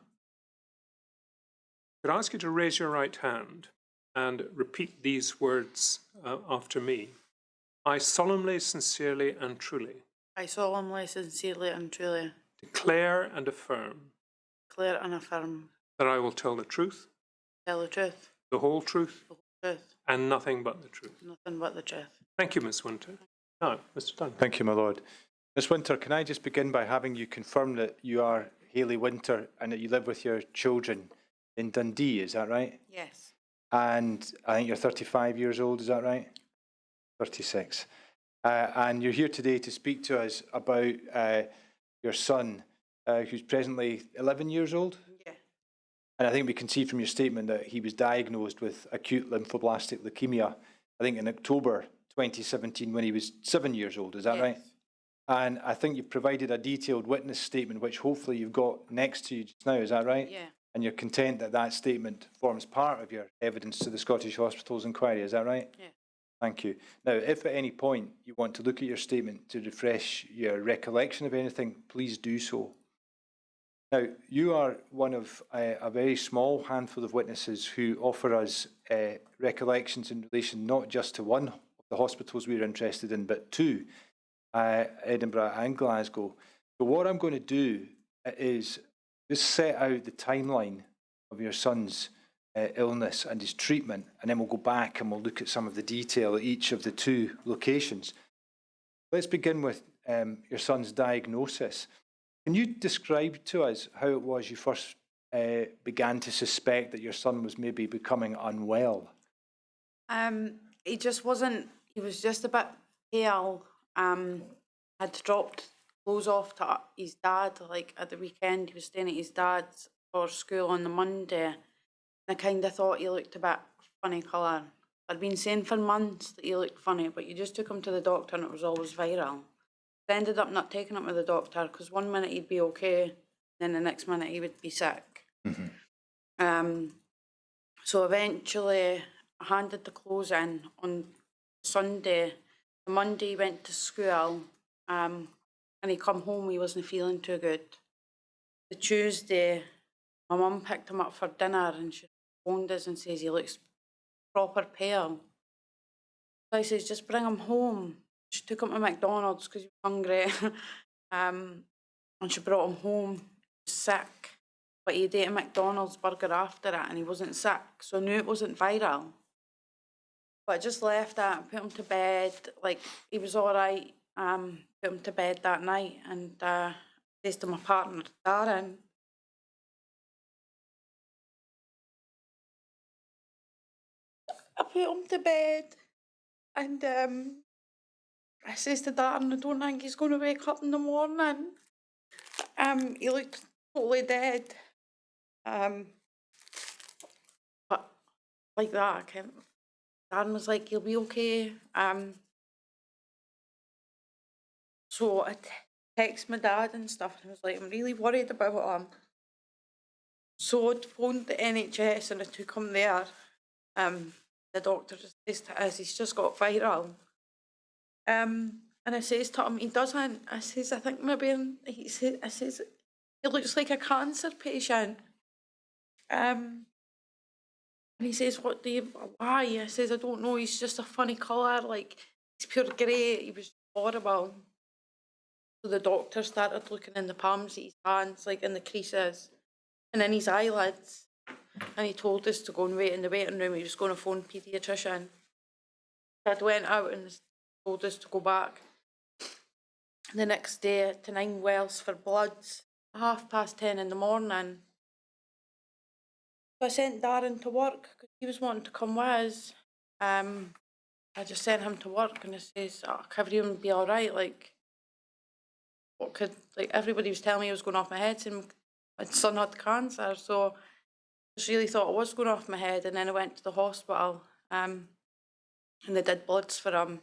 Could I ask you to raise your right hand and repeat these words after me? I solemnly, sincerely and truly I solemnly, sincerely and truly declare and affirm declare and affirm that I will tell the truth, tell the truth, the whole truth, the whole truth, and nothing but the truth. nothing but the truth. Thank you, Miss Winter. Now, Mr. Dunn. Thank you, my lord. Miss Winter, can I just begin by having you confirm that you are Hayley Winter and that you live with your children in Dundee, is that right? Yes. And I think you're 35 years old, is that right? 36. And you're here today to speak to us about your son, who's presently 11 years old. Yeah. And I think we can see from your statement that he was diagnosed with acute lymphoblastic leukemia, I think in October 2017 when he was 7 years old, is that Yes. right? And I think you've provided a detailed witness statement, which hopefully you've got next to you just now, is that right? Yeah. And you're content that that statement forms part of your evidence to the Scottish Hospitals inquiry, is that right? Yeah. Thank you. Now, if at any point you want to look at your statement to refresh your recollection of anything, please do so. Now, you are one of a very small handful of witnesses who offer us recollections in relation not just to one of the hospitals we're interested in, but two, Edinburgh and Glasgow. So what I'm going to do is just set out the timeline of your son's illness and his treatment, and then we'll go back and we'll look at some of the detail at each of the two locations. Let's begin with your son's diagnosis. Can you describe to us how it was you first began to suspect that your son was maybe becoming unwell? He just wasn't, he was just a bit pale. Had dropped clothes off to his dad, like at the weekend. He was staying at his dad's for school on the Monday. And I kind of thought he looked a bit funny colour. I'd been saying for months that he looked funny, but you just took him to the doctor and it was always viral. I ended up not taking him to the doctor because one minute he'd be okay, then the next minute he would be sick. Mm-hmm. So eventually I handed the clothes in on Sunday. The Monday he went to school and he come home, he wasn't feeling too good. The Tuesday my mum picked him up for dinner and she phoned us and says he looks proper pale. So I says, just bring him home. She took him to McDonald's because he was hungry. And she brought him home. He was sick. But he'd ate a McDonald's burger after it and he wasn't sick. So I knew it wasn't viral. But I just left that, put him to bed. Like, he was all right. Put him to bed that night and says to my partner, Darren, I put him to bed and I says to Darren, I don't think he's going to wake up in the morning. He looked totally dead. But like that, I can't. Darren was like, he'll be okay. So I texted my dad and stuff and I was like, I'm really worried about him. So I phoned the NHS and I took him there. The doctor just says to us, he's just got viral. And I says to him, he doesn't. I says, I think maybe, I says, he looks like a cancer patient. And he says, why? I says, I don't know, he's just a funny colour, like, he's pure grey, he was horrible. So the doctor started looking in the palms of his hands, like in the creases, and in his eyelids. And he told us to go and wait in the waiting room, he was going to phone paediatrician. Dad went out and told us to go back the next day to 9 Wells for bloods, 10:30 in the morning. So I sent Darren to work because he was wanting to come with us. I just sent him to work and I says, oh, could everyone be all right? Like, what could, like, everybody was telling me I was going off my head saying my son had cancer. So I just really thought I was going off my head. And then I went to the hospital and they did bloods for him.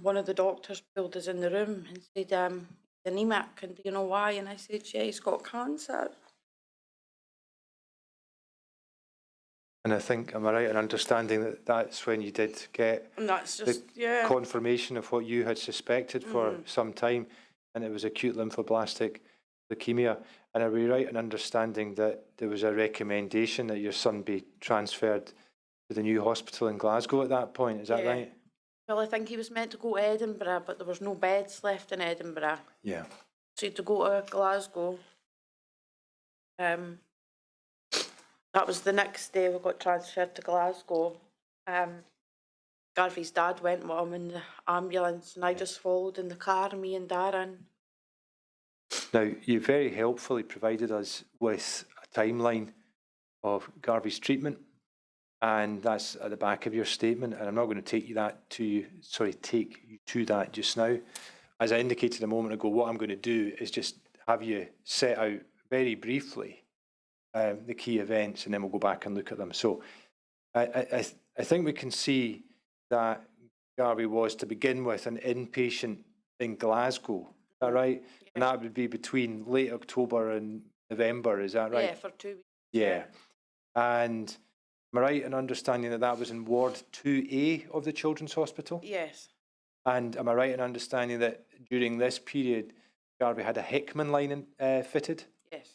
One of the doctors pulled us in the room and said, he's anemic, and do you know why? And I said, yeah, he's got cancer. And I think, am I right in understanding that that's when you did get And that's just, yeah. confirmation of what you had suspected for some time, and it was acute lymphoblastic leukemia? And are we right in understanding that there was a recommendation that your son be transferred to the new hospital in Glasgow at that point? Is that right? Well, I think he was meant to go to Edinburgh, but there was no beds left in Edinburgh. Yeah. So he had to go to Glasgow. That was the next day we got transferred to Glasgow. Garvey's dad went with him in the ambulance and I just followed in the car, me and Darren. Now, you very helpfully provided us with a timeline of Garvey's treatment, and that's at the back of your statement, and I'm not going to take you to that just now. As I indicated a moment ago, what I'm going to do is just have you set out very briefly the key events, and then we'll go back and look at them. So I think we can see that Garvey was, to begin with, an inpatient in Glasgow. Is that right? Yeah. And that would be between late October and November, is that right? Yeah, for 2 weeks. Yeah. And am I right in understanding that that was in Ward 2A of the Children's Hospital? Yes. And am I right in understanding that during this period, Garvey had a Hickman line fitted? Yes.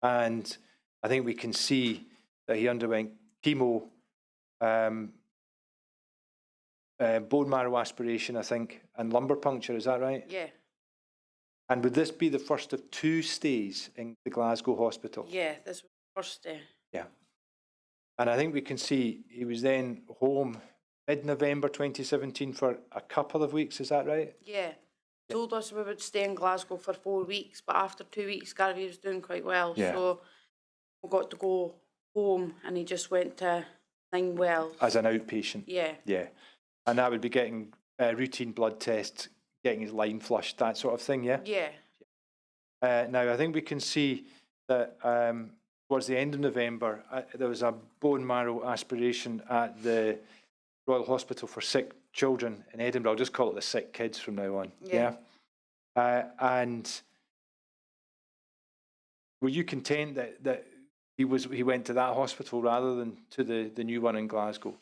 And I think we can see that he underwent chemo, bone marrow aspiration, I think, and lumbar puncture, is that right? Yeah. And would this be the first of 2 stays in the Glasgow hospital? Yeah, this was the first day. Yeah. And I think we can see he was then home mid-November 2017 for a couple of weeks, is that right? Yeah. Told us we would stay in Glasgow for 4 weeks, but after 2 weeks, Garvey was doing quite well. Yeah. So we got to go home and he just went to 9 Wells. As an outpatient? Yeah. Yeah. And that would be getting routine blood tests, getting his line flushed, that sort of thing, yeah? Yeah. Now, I think we can see that towards the end of November, there was a bone marrow aspiration at the Royal Hospital for Sick Children in Edinburgh. I'll just call it the Sick Kids from now on. Yeah. And were you content that he went to that hospital rather than to the new one in Glasgow?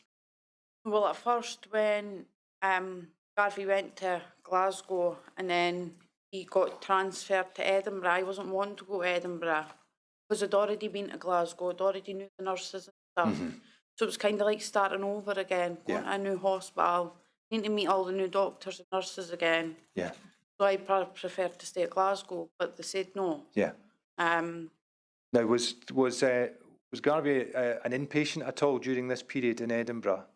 Well, at first when Garvey went to Glasgow and then he got transferred to Edinburgh, I wasn't wanting to go to Edinburgh. because I'd already been to Glasgow, I'd already knew the nurses and stuff. So it was kind of like starting over again, going to a new hospital, needing to meet all the new doctors and nurses again. Yeah. So I preferred to stay at Glasgow, but they said no. Yeah. Um, Now, was Garvey an inpatient at all during this period in Edinburgh?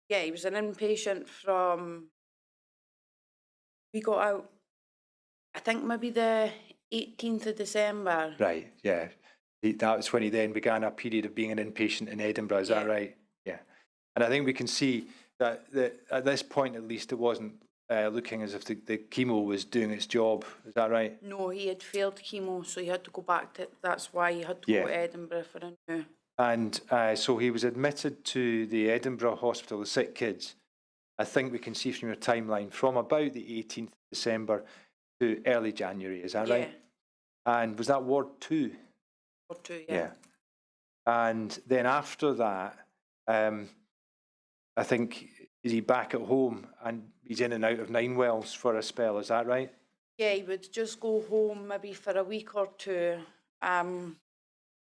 he was an inpatient from, we got out, I think maybe the 18th of December. Right, yeah. That was when he then began a period of being an inpatient in Edinburgh, is that right? Yeah. And I think we can see that at this point, at least, it wasn't looking as if the chemo was doing its job, is that right? No, he had failed chemo, so he had to go back to, that's why he had to go to Edinburgh for a new. And so he was admitted to the Edinburgh Hospital, the sick kids. I think we can see from your timeline from about the 18th of December to early January, is that right? And was that Ward 2? Ward 2, yeah. And then after that, I think, is he back at home and he's in and out of Ninewells for a spell, is that right? Yeah, he would just go home maybe for a week or two,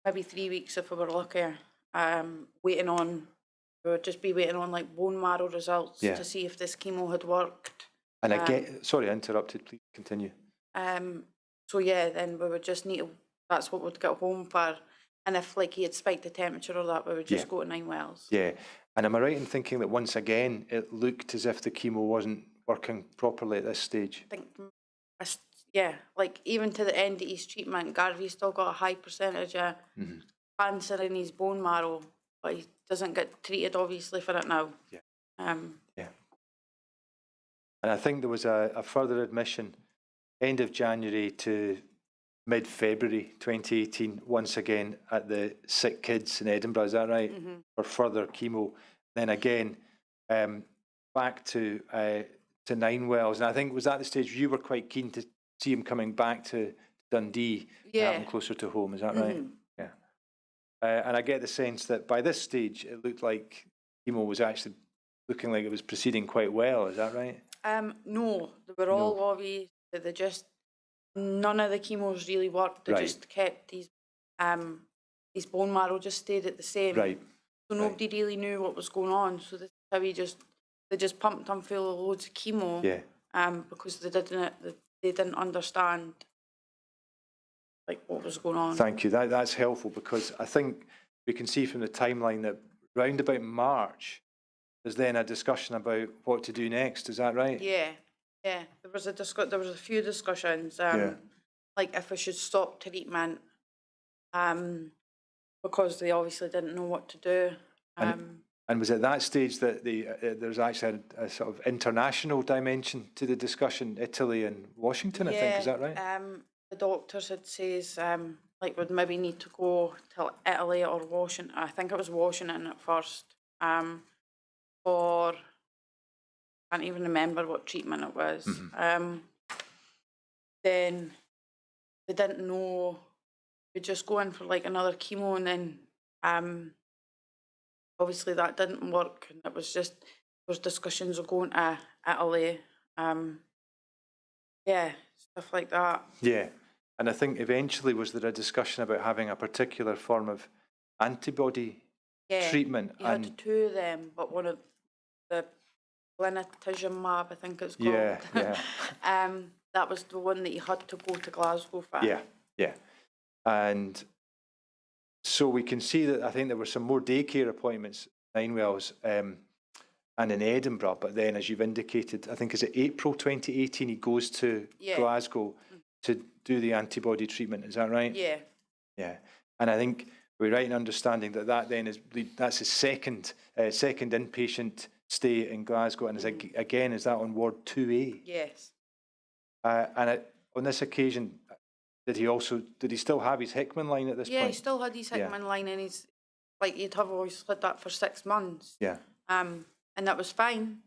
maybe 3 weeks if we were lucky, we would just be waiting on like bone marrow results to see if this chemo had worked. And I get, sorry I interrupted, please continue. So yeah, then we would just need to, that's what we'd get home for. And if like he had spiked the temperature or that, we would just go to Ninewells. Yeah, and am I right in thinking that once again it looked as if the chemo wasn't working properly at this stage? I think, like even to the end of his treatment, Garvey still got a high percentage of cancer in his bone marrow, but he doesn't get treated obviously for it now. And I think there was a further admission end of January to mid-February 2018, once again at the sick kids in Edinburgh, is that right? For further chemo. Then again, back to Ninewells. And I think, was that the stage you were quite keen to see him coming back to Dundee, having closer to home, is that right? Yeah. And I get the sense that by this stage, it looked like chemo was actually looking like it was proceeding quite well, is that right? No, they were all obvious that they just, none of the chemos really worked. They just kept his bone marrow just stayed at the same. Right. So nobody really knew what was going on. So this is how they just pumped him full of loads of chemo. Because they didn't understand like what was going on. Thank you. That's helpful, because I think we can see from the timeline that round about March, there's then a discussion about what to do next. Is that right? Yeah. There was a few discussions. Like if we should stop treatment, because they obviously didn't know what to do. And was at that stage that there's actually a sort of international dimension to the discussion, Italy and Washington, I think, is that right? The doctors had says like we'd maybe need to go to Italy or Washington. I think it was Washington at first. For I can't even remember what treatment it was. Then they didn't know. We'd just go in for like another chemo, and then obviously that didn't work, and it was just those discussions of going to Italy. Stuff like that. Yeah, and I think eventually was there a discussion about having a particular form of antibody treatment? You had two of them, but one of the Blinitizumab, I think it's called. That was the one that you had to go to Glasgow for. And so we can see that I think there were some more daycare appointments in Ninewells and in Edinburgh, but then, as you've indicated, I think is it April 2018 he goes to Glasgow to do the antibody treatment, is that right? Yeah. And I think we're right in understanding that then that's his second inpatient stay in Glasgow, and again, is that on Ward 2A? Yes. And on this occasion, did he still have his Hickman line at this point? Yeah, he still had his Hickman line, and he's like he'd have always had that for 6 months. And that was fine.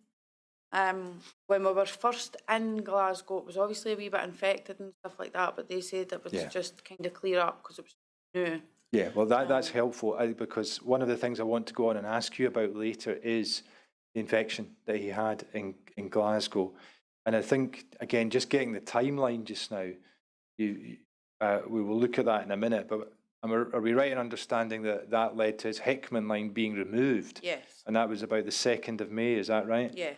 When we were first in Glasgow, it was obviously a wee bit infected and stuff like that, but they said it was just kind of clear up because it was new. Yeah, well, that's helpful, because one of the things I want to go on and ask you about later is the infection that he had in Glasgow. And I think, again, just getting the timeline just now, we will look at that in a minute, but are we right in understanding that that led to his Hickman line being removed? Yes, And that was about the 2nd of May, is that right? yes,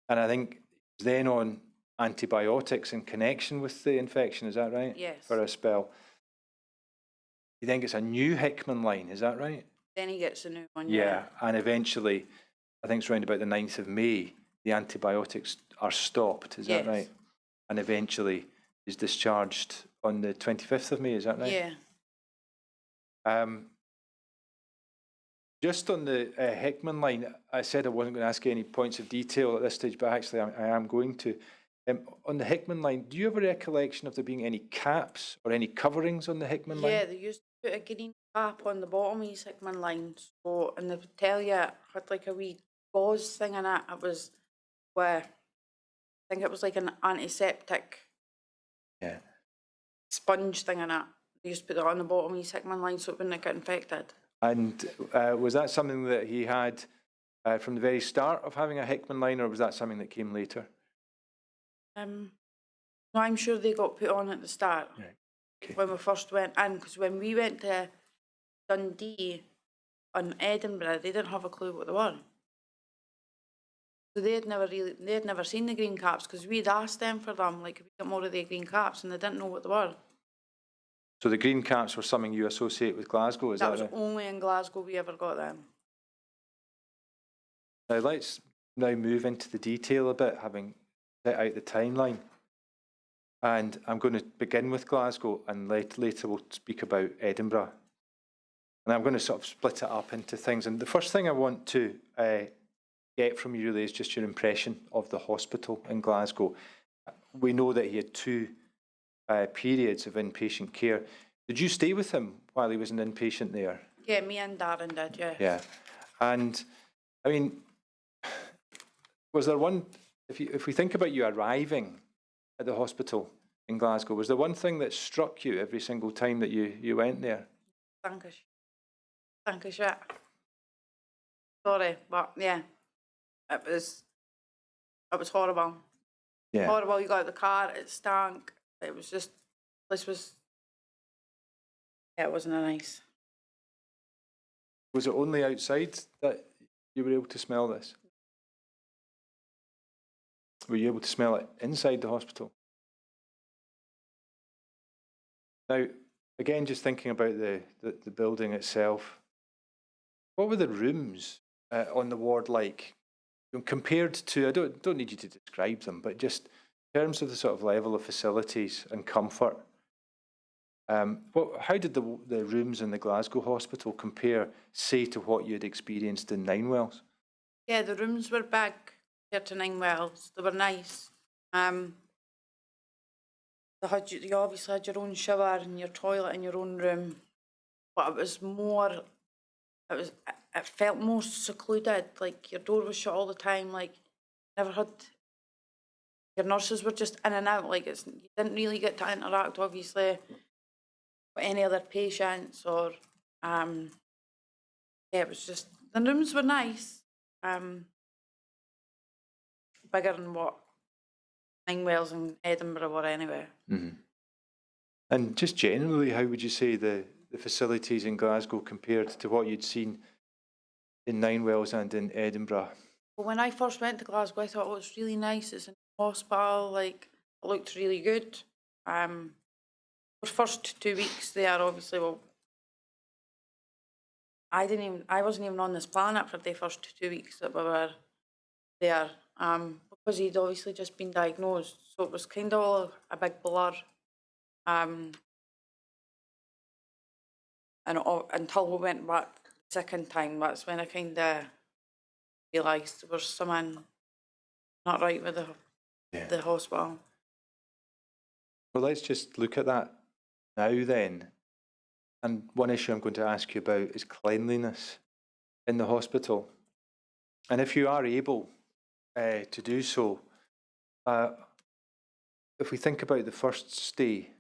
And I think then on antibiotics in connection with the infection, is that right? yes. For a spell. He then gets a new Hickman line, is that right? Then he gets a new one, Yeah, and eventually, I think it's around about the 9th of May, the antibiotics are stopped, is that Yes. right? And eventually is discharged on the 25th of May, is that right? Yeah. Just on the Hickman line, I said I wasn't going to ask you any points of detail at this stage, but actually I am going to. On the Hickman line, do you have a recollection of there being any caps or any coverings on the Hickman line? Yeah, they used to put a green cap on the bottom of his Hickman line, so, and they would tell you it had like a wee gauze thing in it. It was where, I think it was like an antiseptic Yeah. sponge thing in it. They used to put it on the bottom of his Hickman line so it wouldn't get infected. And was that something that he had from the very start of having a Hickman line, or was that something that came later? No, I'm sure they got put on at the start. Right. Okay. When we first went in, because when we went to Dundee on Edinburgh, they didn't have a clue what they were. So they had never seen the green caps, because we'd asked them for them, like, we got more of the green caps, and they didn't know what they were. So the green caps were something you associate with Glasgow, is That that was right? only in Glasgow we ever got them. Now let's now move into the detail a bit, having set out the timeline. And I'm going to begin with Glasgow, and later we'll speak about Edinburgh. And I'm going to sort of split it up into things. And the first thing I want to get from you really is just your impression of the hospital in Glasgow. We know that he had 2 periods of inpatient care. Did you stay with him while he was an inpatient there? Yeah, me and Darren did, yeah. Yeah. And I mean, was there one, if we think about you arriving at the hospital in Glasgow, was there one thing that struck you every single time that you went there? Thank you, shit. Sorry, but yeah, it was horrible. Yeah. Horrible. You got out of the car, it stank. It was just, yeah, it wasn't nice. Was it only outside that you were able to smell this? Were you able to smell it inside the hospital? Now, again, just thinking about the building itself, what were the rooms on the ward like? Compared to, I don't need you to describe them, but just in terms of the sort of level of facilities and comfort, how did the rooms in the Glasgow hospital compare, say, to what you'd experienced in Ninewells? Yeah, the rooms were big compared to Ninewells. They were nice. You obviously had your own shower and your toilet in your own room, but it was more, it felt more secluded, like your door was shut all the time, like never had, your nurses were just in and out, like you didn't really get to interact obviously with any other patients or, yeah, it was just, the rooms were nice, bigger than what Ninewells and Edinburgh were anyway. Mm-hmm. And just generally, how would you say the facilities in Glasgow compared to what you'd seen in Ninewells and in Edinburgh? Well, when I first went to Glasgow, I thought, oh, it's really nice. It's in a hospital, like, it looked really good. The first 2 weeks there, obviously, well, I wasn't even on this planet for the first 2 weeks that we were there, because he'd obviously just been diagnosed. So it was kind of all a big blur. And until we went back the second time, that's when I kind of realised there was something not right with the hospital. Well, let's just look at that now then. And one issue I'm going to ask you about is cleanliness in the hospital. And if you are able to do so, if we think about the first stay,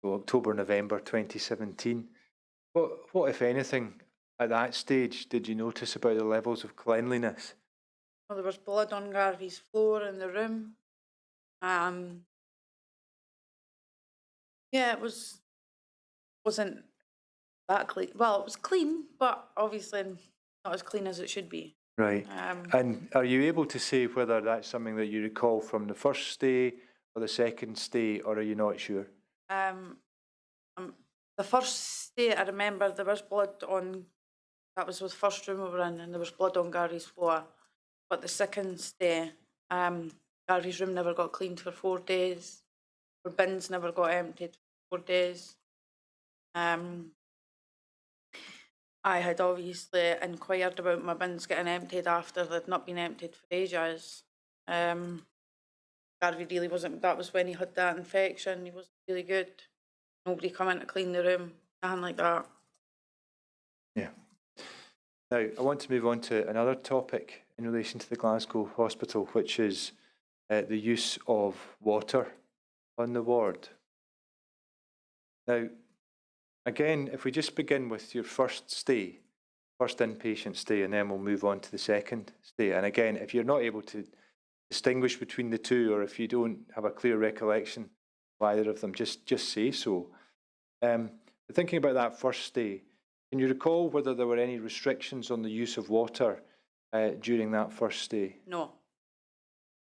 so October, November 2017, what, if anything, at that stage did you notice about the levels of cleanliness? Well, there was blood on Garvey's floor in the room. Yeah, wasn't that clean. Well, it was clean, but obviously not as clean as it should be. Right. And are you able to say whether that's something that you recall from the first stay or the second stay, or are you not sure? The first stay, I remember there was blood on. That was the first room we were in, and there was blood on Gary's floor. But the second stay, Gary's room never got cleaned for 4 days. Our bins never got emptied for 4 days. I had obviously inquired about my bins getting emptied after they'd not been emptied for ages. Gary really wasn't, that was when he had that infection. He wasn't really good. Nobody come in to clean the room, nothing like that. Yeah. Now, I want to move on to another topic in relation to the Glasgow Hospital, which is the use of water on the ward. Now, again, if we just begin with your first stay, first inpatient stay, and then we'll move on to the second stay. And again, if you're not able to distinguish between the two, or if you don't have a clear recollection of either of them, just say so. Thinking about that first stay, can you recall whether there were any restrictions on the use of water during that first stay? No.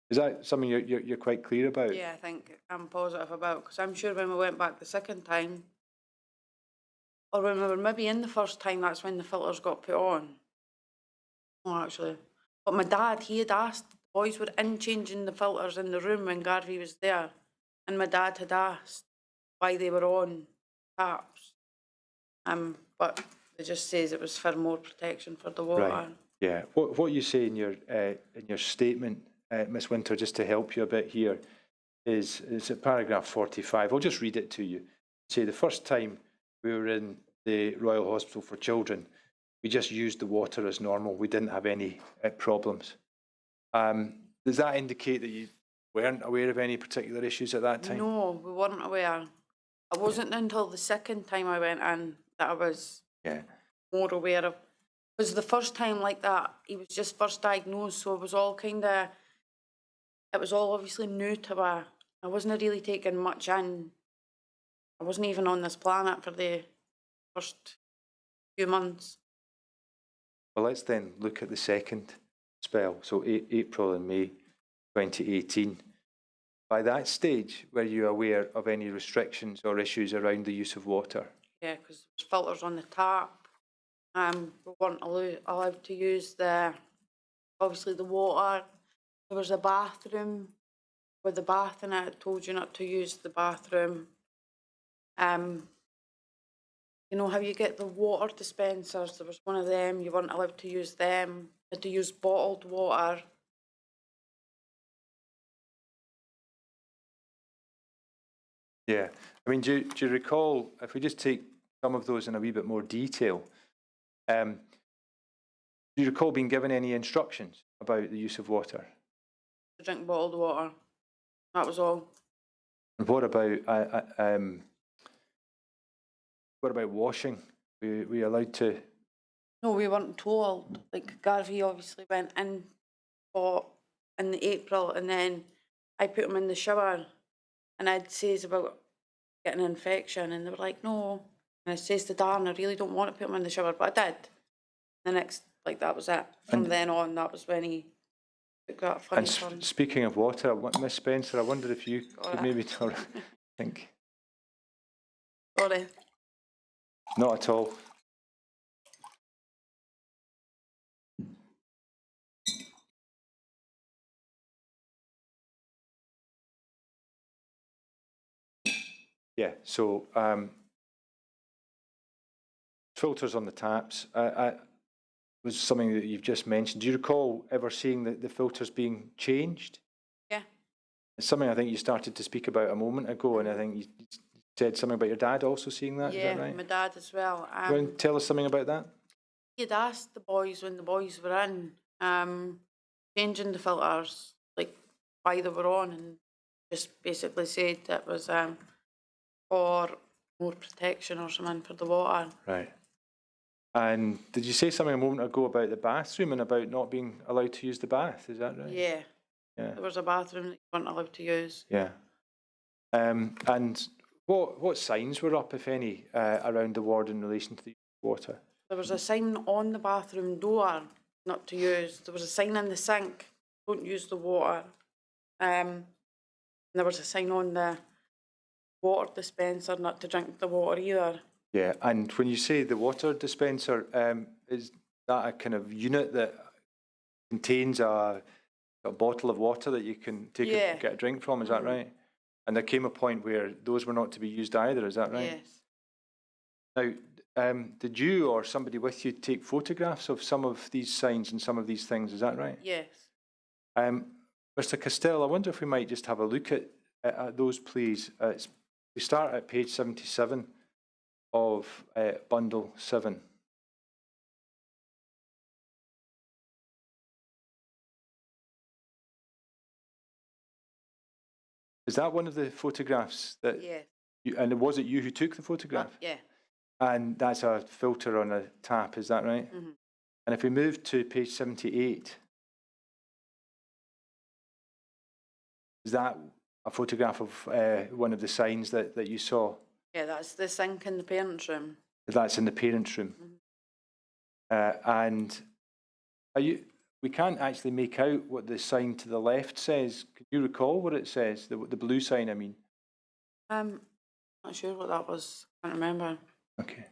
Is that something you're quite clear about? Yeah, I think I'm positive about, because I'm sure when we went back the second time, or when we were maybe in the first time, that's when the filters got put on. Oh, actually. But my dad, he had asked, the boys were in changing the filters in the room when Garvey was there, and my dad had asked why they were on taps. But it just says it was for more protection for the water. Right. Yeah. What you say in your statement, Miss Winter, just to help you a bit here, is at paragraph 45. I'll just read it to you. Say the first time we were in the Royal Hospital for Children, we just used the water as normal. We didn't have any problems. Does that indicate that you weren't aware of any particular issues at that time? No, we weren't aware. It wasn't until the second time I went in that I was more aware of. Because the first time like that, he was just first diagnosed, so it was all it was all obviously new to me. I wasn't really taking much in. I wasn't even on this planet for the first few months. Well, let's then look at the second spell, so April and May 2018. By that stage, were you aware of any restrictions or issues around the use of water? Yeah, because there was filters on the tap. We weren't allowed to use obviously the water. There was a bathroom with the bath in it. It told you not to use the bathroom. You know how you get the water dispensers? There was one of them. You weren't allowed to use them. You had to use bottled water. Yeah. I mean, do you recall, if we just take some of those in a wee bit more detail, do you recall being given any instructions about the use of water? To drink bottled water. That was all. And what about washing? Were we allowed to? No, we weren't told. Like, Garvey obviously went in in the April, and then I put him in the shower, and I'd says about getting an infection, and they were like, no. And I says to Darren, I really don't want to put him in the shower, but I did. The next, that was it. From then on, that was when he took that funny turn. Speaking of water, Miss Spencer, I wonder if you could maybe tell her, I think. Sorry. Not at all. Yeah, so filters on the taps was something that you've just mentioned. Do you recall ever seeing the filters being changed? Yeah. It's something I think you started to speak about a moment ago, and I think you said something about your dad also seeing that. Yeah, is that right? my dad as well. Do you want to tell us something about that? He'd asked the boys when the boys were in, changing the filters, why they were on, and just basically said it was for more protection or something for the water. Right. And did you say something a moment ago about the bathroom and about not being allowed to use the bath? Is that right? Yeah. Yeah. There was a bathroom that you weren't allowed to use. Yeah. And What signs were up, if any, around the ward in relation to the water? There was a sign on the bathroom door not to use. There was a sign in the sink, don't use the water. And there was a sign on the water dispenser not to drink the water either. Yeah, and when you say the water dispenser, is that a kind of unit that contains a bottle of water that you can take Yeah. get a drink from? Is that right? And there came a point where those were not to be used either. Is that right? Yes. Now, did you or somebody with you take photographs of some of these signs and some of these things? Is that right? Yes. Mr. Castell, I wonder if we might just have a look at those, please. We start at page 77 of bundle 7. Is that one of the photographs that? Yes. And was it you who took the photograph? Yeah. And that's a filter on a tap, is that right? Mm-hmm. And if we move to page 78, is that a photograph of one of the signs that you saw? Yeah, that's the sink in the parents' room. That's in the parents' room. And we can't actually make out what the sign to the left says. Can you recall what it says? The blue sign, I mean. Not sure what that was. Can't remember. Okay.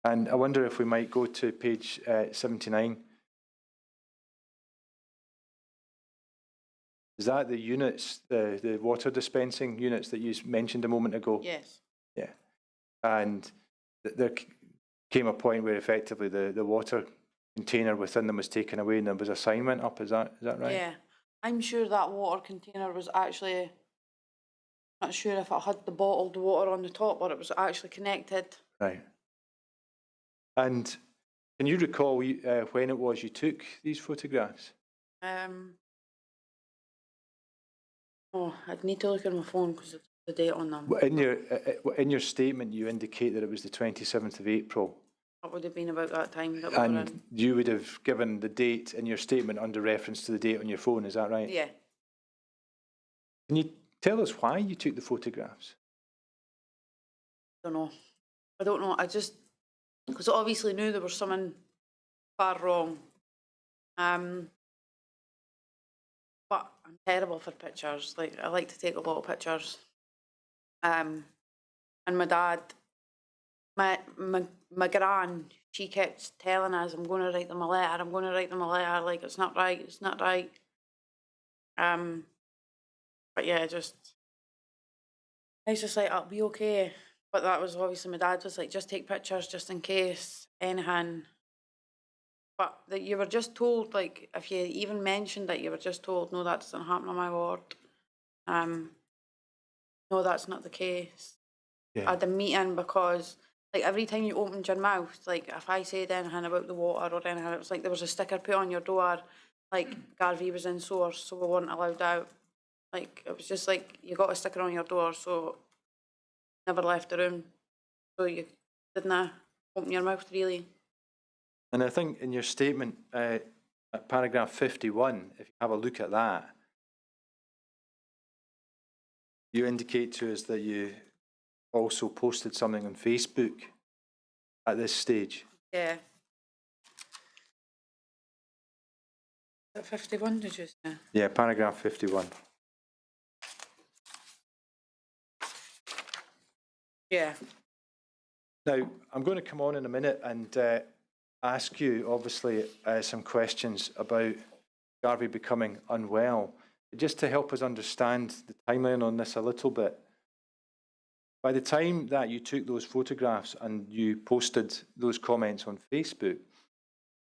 And I wonder if we might go to page 79. Is that the units, the water dispensing units that you mentioned a moment ago? Yes. Yeah. And there came a point where effectively the water container within them was taken away and there was a sign went up. Is that right? Yeah. I'm sure that water container was actually, not sure if it had the bottled water on the top or it was actually connected. Right. And can you recall when it was you took these photographs? Oh, I'd need to look at my phone because of the date on them. In your statement, you indicate that it was the 27th of April. That would have been about that time that we were And in. you would have given the date in your statement under reference to the date on your phone, is that right? Yeah. Can you tell us why you took the photographs? I don't know. I just, because I obviously knew there was something far wrong. But I'm terrible for pictures. Like, I like to take a lot of pictures. And my dad, my gran, she kept telling us, I'm going to write them a letter, I'm going to write them a letter, like, it's not right, it's not right. But yeah, I was just like, I'll be okay. But that was obviously, my dad was like, just take pictures just in case, anything. But that you were just told, like, if you even mentioned that, you were just told, no, that doesn't happen on my ward. No, that's not the case. Yeah. I had a meeting because, like, every time you opened your mouth, like, if I said anything about the water or anything, it was like there was a sticker put on your door, like, Garvey was in source, so we weren't allowed out. Like, it was just like, you got a sticker on your door, so never left the room. So you didn't open your mouth, really. And I think in your statement, at paragraph 51, if you have a look at that, you indicate to us that you also posted something on Facebook at this stage. Yeah. Is it 51, did you say? Yeah, paragraph 51. Yeah. Now, I'm going to come on in a minute and ask you, obviously, some questions about Garvey becoming unwell. Just to help us understand the timeline on this a little bit. By the time that you took those photographs and you posted those comments on Facebook,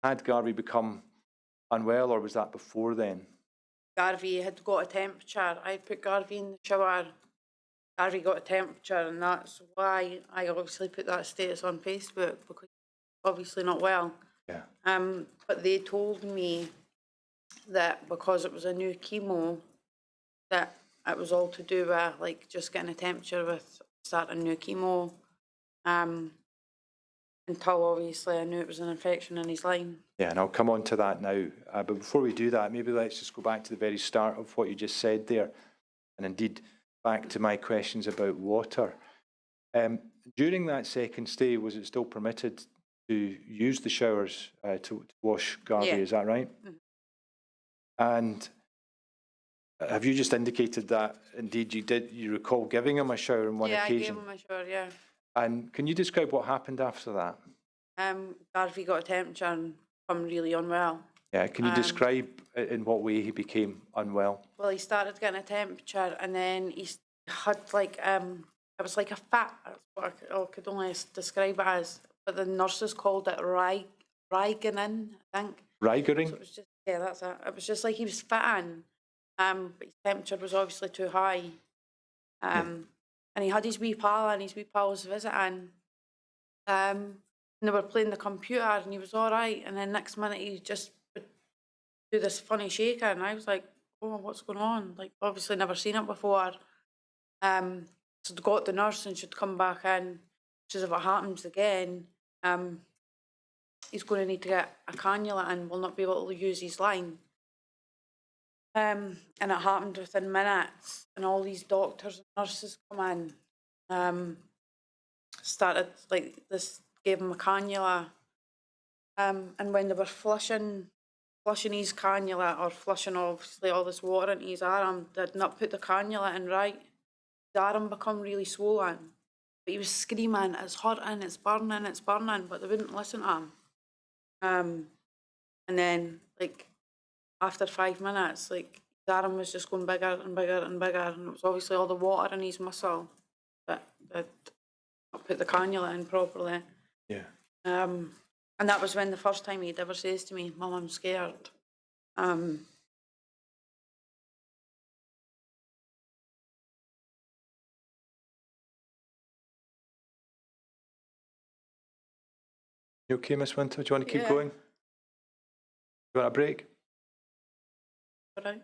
had Garvey become unwell or was that before then? Garvey had got a temperature. I put Garvey in the shower. Garvey got a temperature, and that's why I obviously put that status on Facebook, because he's obviously not well. Yeah. But they told me that because it was a new chemo, that it was all to do with, like, just getting a temperature with starting new chemo. Until obviously I knew it was an infection in his line. Yeah, and I'll come on to that now. But before we do that, maybe let's just go back to the very start of what you just said there, and indeed back to my questions about water. During that second stay, was it still permitted to use the showers to wash Garvey? Yeah. Is that right? Mhm. And have you just indicated that indeed you recall giving him a shower on one Yeah, I gave occasion? him a shower, yeah. And can you describe what happened after that? Garvey got a temperature and become really unwell. Yeah, can you describe in what way he became unwell? Well, he started getting a temperature, and then he had like it was like a fat. That's what I could only describe it as. But the nurses called it Rigenin, I think. Rigering? So it was just, yeah, that's it. It was just like he was fitting, but his temperature was obviously too high. And he had his wee pal, and his wee pal was visiting. And they were playing the computer, and he was all right. And then next minute, he just would do this funny shaker, and I was like, "Oh, what's going on?" Like, obviously never seen it before. So they got the nurse, and she'd come back in. She says, "If it happens again, he's going to need to get a cannula and will not be able to use his line." And it happened within minutes, and all these doctors and nurses come in, started like this, gave him a cannula, and when they were flushing his cannula, or flushing obviously all this water into his arm, they had not put the cannula in right. His arm become really swollen, but he was screaming, "It's hurting, it's burning," but they wouldn't listen to him. And then like after 5 minutes, like his arm was just going bigger and bigger and bigger, and it was obviously all the water in his muscle that not put the cannula in properly. Yeah. And that was when the first time he'd ever says to me, "Mum, I'm scared." You okay, Miss Winter? Do you want to keep Yeah. going? You want a break? Right.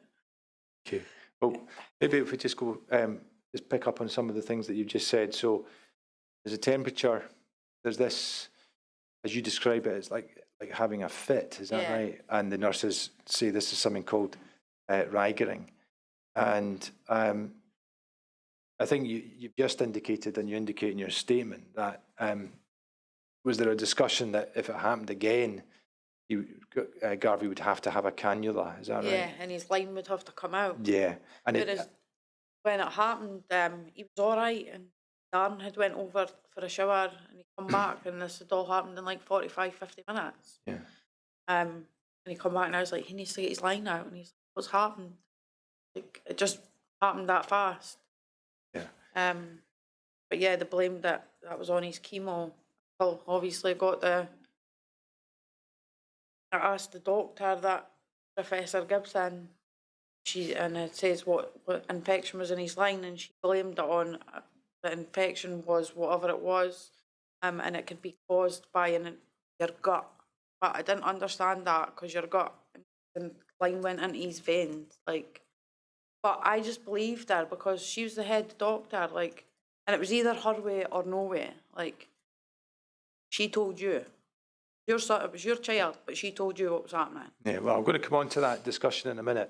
Okay. Well, maybe if we just go, just pick up on some of the things that you've just said. So there's a temperature, there's this, as you describe it, it's like having a fit, is that Yeah. right? And the nurses say this is something called rigering. And I think you've just indicated, and you indicate in your statement, that was there a discussion that if it happened again, Garvey would have to have a cannula, is that Yeah, right? and his line would have to come out. Yeah. And Whereas when it happened, he was all right, and Darren had went over for a shower, and he come back, and this had all happened in like 45, 50 minutes. yeah. And he come back, and I was like, he needs to get his line out, and he's like, "What's happened?" Like, it just happened that fast. Yeah. But yeah, they blamed that was on his chemo. Well, obviously I asked the doctor, that Professor Gibson, and it says what infection was in his line, and she blamed it on the infection was whatever it was, and it could be caused by your gut. But I didn't understand that, because your gut, the line went into his veins, like. But I just believed her, because she was the head doctor, like, and it was either her way or no way. Like, she told you. Your son, it was your child, but she told you what was happening. Yeah, well, I'm going to come on to that discussion in a minute.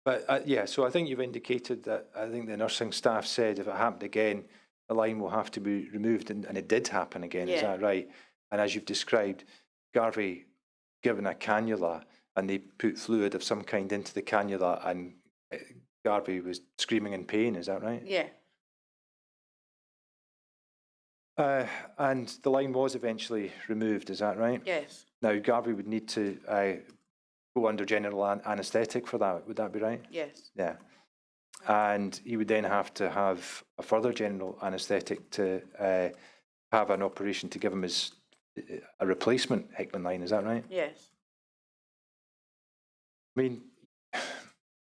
But yeah, so I think you've indicated that I think the nursing staff said if it happened again, the line will have to be removed, and it did happen again, is Yeah. that right? And as you've described, Garvey given a cannula, and they put fluid of some kind into the cannula, and Garvey was screaming in pain, is that right? Yeah. And the line was eventually removed, is that right? Yes. Now, Garvey would need to go under general anaesthetic for that, would that be right? Yes. Yeah. And he would then have to have a further general anaesthetic to have an operation to give him a replacement Heckman line, is that right? Yes. I mean,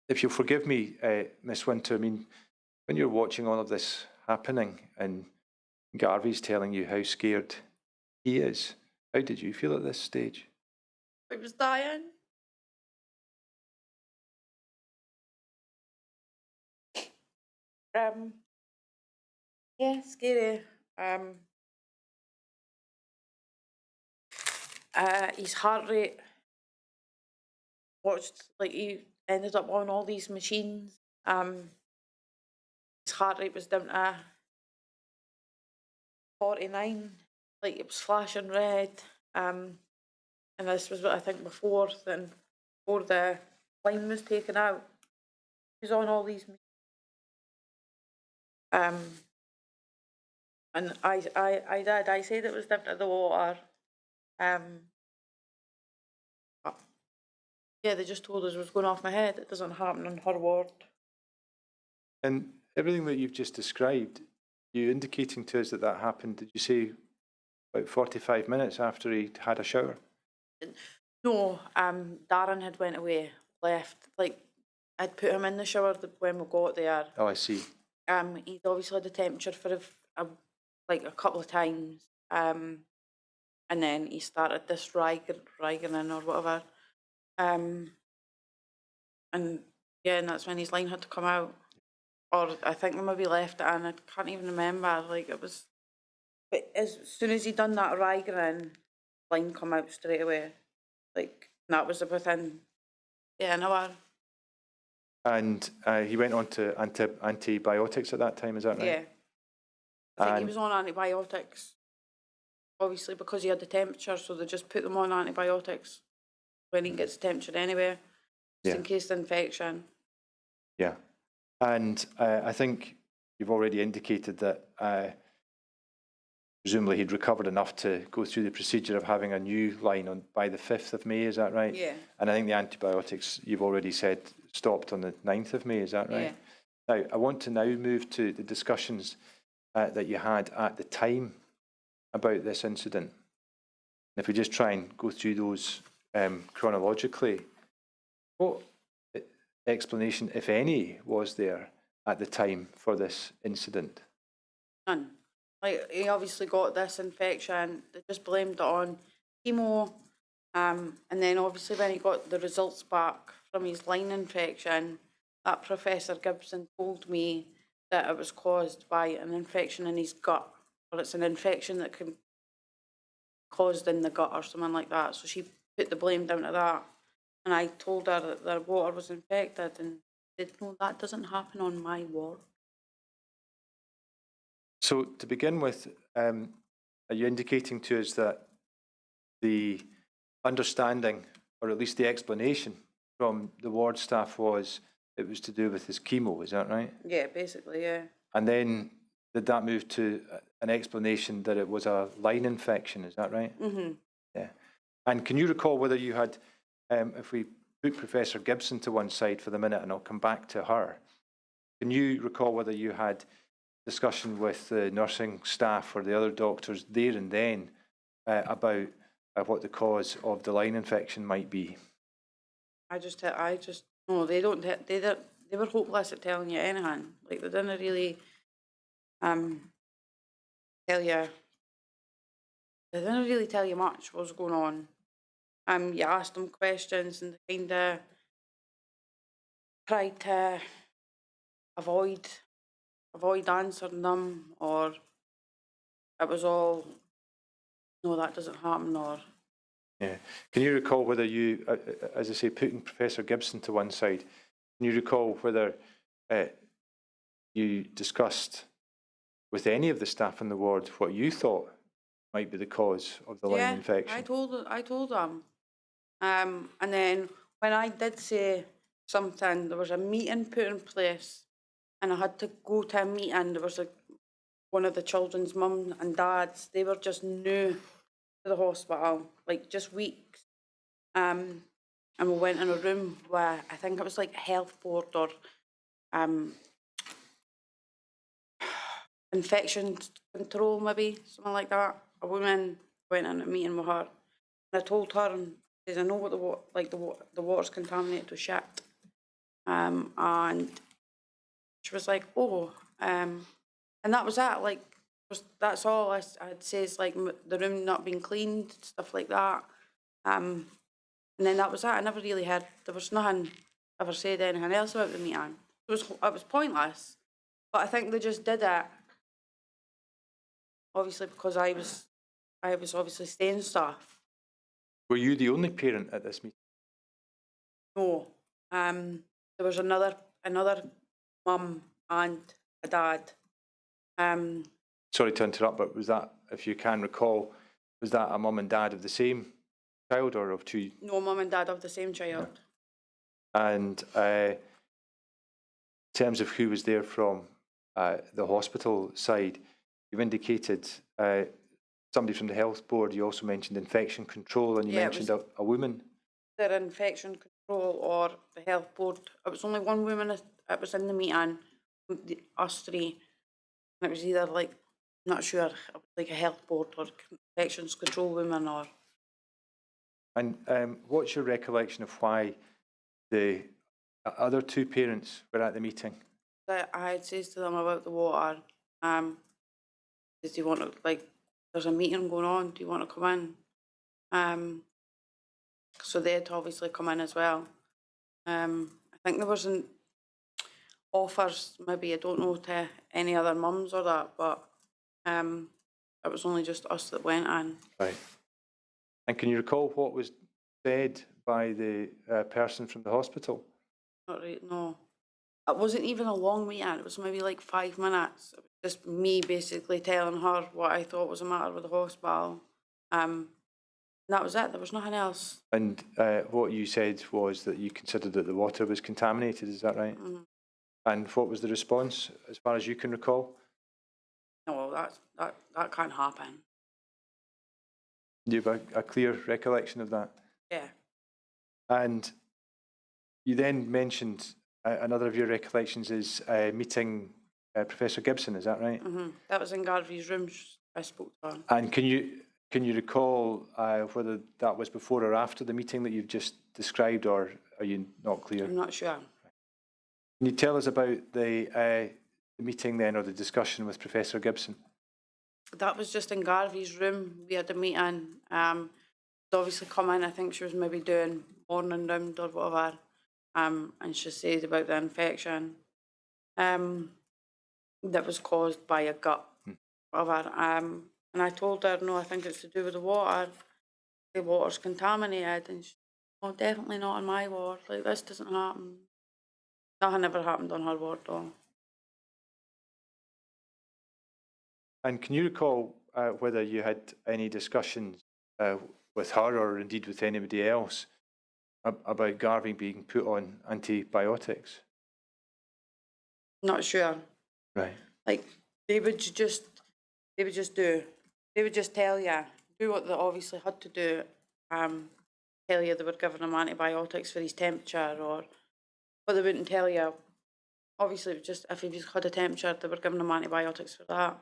if you'll forgive me, Miss Winter, I mean, when you're watching all of this happening and Garvey's telling you how scared he is, how did you feel at this stage? I was dying. Yeah, scary. His heart rate, he ended up on all these machines. His heart rate was down to 49, like it was flashing red. And this was what I think before the line was taken out. He was on all these. And I said it was dipped at the water. But yeah, they just told us it was going off my head. It doesn't happen on her ward. And everything that you've just described, you indicating to us that that happened, did you say about 45 minutes after he had a shower? No, Darren had went away, left. Like, I'd put him in the shower when we got there. Oh, I see. He'd obviously had the temperature for like a couple of times. And then he started this Rigenin or whatever. And yeah, and that's when his line had to come out. Or I think they maybe left it in, I can't even remember. Like, it was, but as soon as he done that Rigenin, line come out straight away. Like, that was within, an hour. And he went on to antibiotics at that time, is that right? Yeah. I think he And- was on antibiotics, obviously because he had the temperature, so they just put them on antibiotics when he gets the temperature anyway, just in case the infection. Yeah. And I think you've already indicated that presumably he'd recovered enough to go through the procedure of having a new line on by the 5th of May, is that right? Yeah. And I think the antibiotics, you've already said, stopped on the 9th of May, is that right? Yeah. Now, I want to now move to the discussions that you had at the time about this incident. And if we just try and go through those chronologically, what explanation, if any, was there at the time for this incident? None. Like, he obviously got this infection, they just blamed it on chemo, and then obviously when he got the results back from his line infection, that Professor Gibson told me that it was caused by an infection in his gut, or it's an infection that can be caused in the gut or something like that. So she put the blame down to that, and I told her that their water was infected, and she said, no, that doesn't happen on my ward. So to begin with, are you indicating to us that the understanding, or at least the explanation from the ward staff was it was to do with his chemo, is that right? Yeah, basically, yeah. And then did that move to an explanation that it was a line infection, is that right? Mm-hmm. Yeah. And can you recall whether you had, if we put Professor Gibson to one side for the minute and I'll come back to her, can you recall whether you had discussion with the nursing staff or the other doctors there and then about what the cause of the line infection might be? No, they were hopeless at telling you anything. Like, they didn't really tell you. They didn't really tell you much what was going on. You asked them questions and they kind of tried to avoid answering them, or it was all, no, that doesn't happen, or. Yeah. Can you recall whether you, as I say, putting Professor Gibson to one side, can you recall whether you discussed with any of the staff in the ward what you thought might be the cause of the line infection? I told them. And then when I did say something, there was a meeting put in place, and I had to go to a meeting. There was one of the children's mum and dads. They were just new to the hospital, like just weeks. And we went in a room where I think it was like health board or infection control, maybe something like that. A woman went in a meeting with her, and I told her, and I said, I know what the water's contaminated with shit. And she was like, oh, and that was that. Like, that's all I'd say is like the room not being cleaned, stuff like that. And then that was that. I never really heard, there was nothing ever said anything else about the meeting. It was pointless. But I think they just did it, obviously, because I was obviously saying stuff. Were you the only parent at this meeting? No. There was another mum and a dad. sorry to interrupt, but was that, if you can recall, was that a mum and dad of the same child or of two? No, mum and dad of the same child. And in terms of who was there from the hospital side, you've indicated somebody from the health board. You also mentioned infection control, and you Yeah, it mentioned a woman. Their infection control or the health board. It was only one woman that was in the meeting, us three. And it was either like, I'm not sure, it was like a health board or infections control woman or. And what's your recollection of why the other two parents were at the meeting? That I had said to them about the water. Do you want to, like, there's a meeting going on, do you want to come in? So they had obviously come in as well. I think there wasn't offers, maybe, I don't know, to any other mums or that, but it was only just us that went in. Right. And can you recall what was said by the person from the hospital? Not right, no. It wasn't even a long meeting, it was maybe like 5 minutes. It was just me basically telling her what I thought was the matter with the hospital. That was it, there was nothing else. And what you said was that you considered that the water was contaminated, is that right? Mm-hmm. And what was the response, as far as you can recall? No, well, that can't happen. Do you have a clear recollection of that? Yeah. And you then mentioned another of your recollections is meeting Professor Gibson, is that right? Mm-hmm. That was in Garvey's room, I spoke to her. And can you recall whether that was before or after the meeting that you've just described, or are you not clear? I'm not sure. Can you tell us about the meeting then, or the discussion with Professor Gibson? That was just in Garvey's room. We had a meeting. She'd obviously come in, I think she was maybe doing morning round or whatever. And she said about the infection that was caused by a gut, whatever. And I told her, no, I think it's to do with the water. The water's contaminated. And she said, oh, definitely not on my ward. Like, this doesn't happen. Nothing ever happened on her ward, though. And can you recall whether you had any discussions with her, or indeed with anybody else, about Garvey being put on antibiotics? Not sure. Right. Like, they would just tell you, do what they obviously had to do. Tell you they were giving him antibiotics for his temperature, but they wouldn't tell you. Obviously, it was just if he had a temperature, they were giving him antibiotics for that.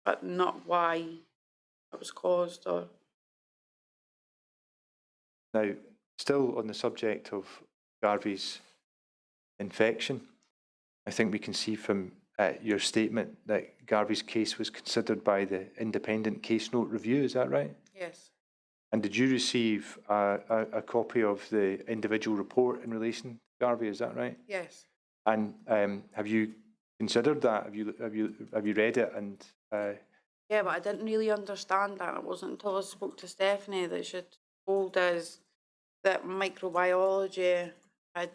But not why it was caused or. Now, still on the subject of Garvey's infection, I think we can see from your statement that Garvey's case was considered by the independent case note review, is that right? Yes. And did you receive a copy of the individual report in relation to Garvey, is that right? Yes. And have you considered that? Have you read it? And Yeah, but I didn't really understand that. It wasn't until I spoke to Stephanie that she told us that microbiology had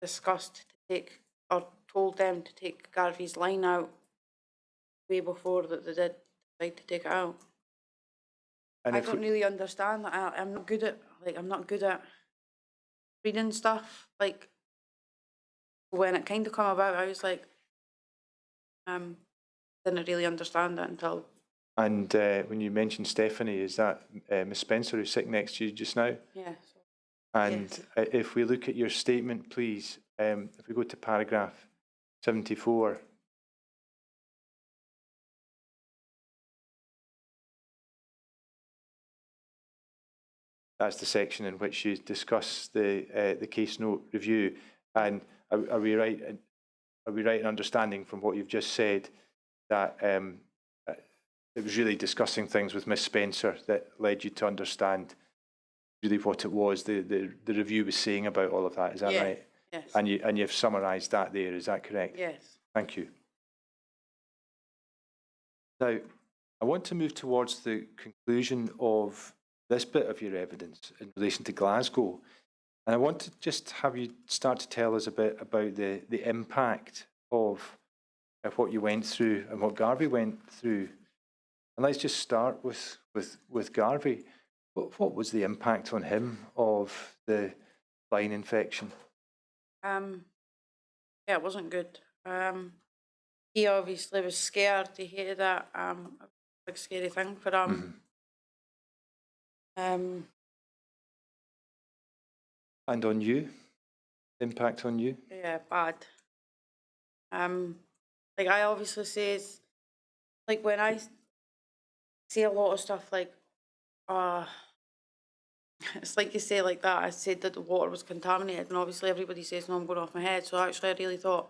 discussed to take, or told them to take Garvey's line out way before that they did decide to take it out. and I if don't really understand that. I'm not good at reading stuff. Like, when it kind of come about, I was like, didn't really understand it until. And when you mentioned Stephanie, is that Miss Spencer who's sitting next to you just now? Yeah. And Yes. If we look at your statement, please, if we go to paragraph 74. That's the section in which you discuss the case note review. And are we right in understanding from what you've just said that it was really discussing things with Miss Spencer that led you to understand really what it was the review was saying about all of that? Is that Yeah. right? Yes. And you've summarised that there. Is that correct? Yes. Thank you. Now, I want to move towards the conclusion of this bit of your evidence in relation to Glasgow. And I want to just have you start to tell us a bit about the impact of what you went through and what Garvey went through. And let's just start with Garvey. What was the impact on him of the line infection? Yeah, it wasn't good. He obviously was scared. He hated that. A big scary thing for him. And on you? Impact on you? Yeah, bad. Like I obviously says, like when I say a lot of stuff like, it's like you say like that, I said that the water was contaminated, and obviously everybody says, no, I'm going off my head. So actually I really thought,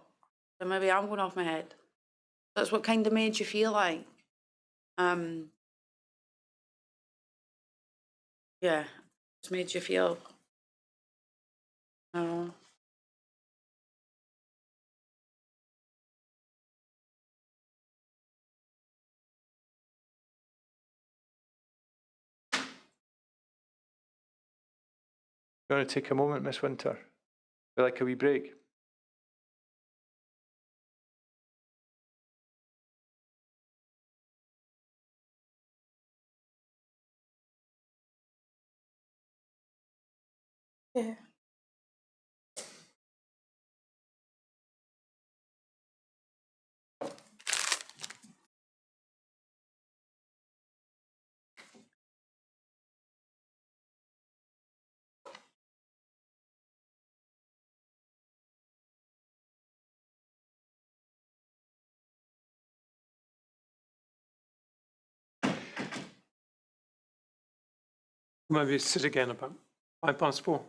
that maybe I'm going off my head. That's what kind of made you feel like. Yeah, just made you feel, I don't know. You want to take a moment, Miss Winter? Would you like a wee break? Yeah. Maybe sit again about 4:05.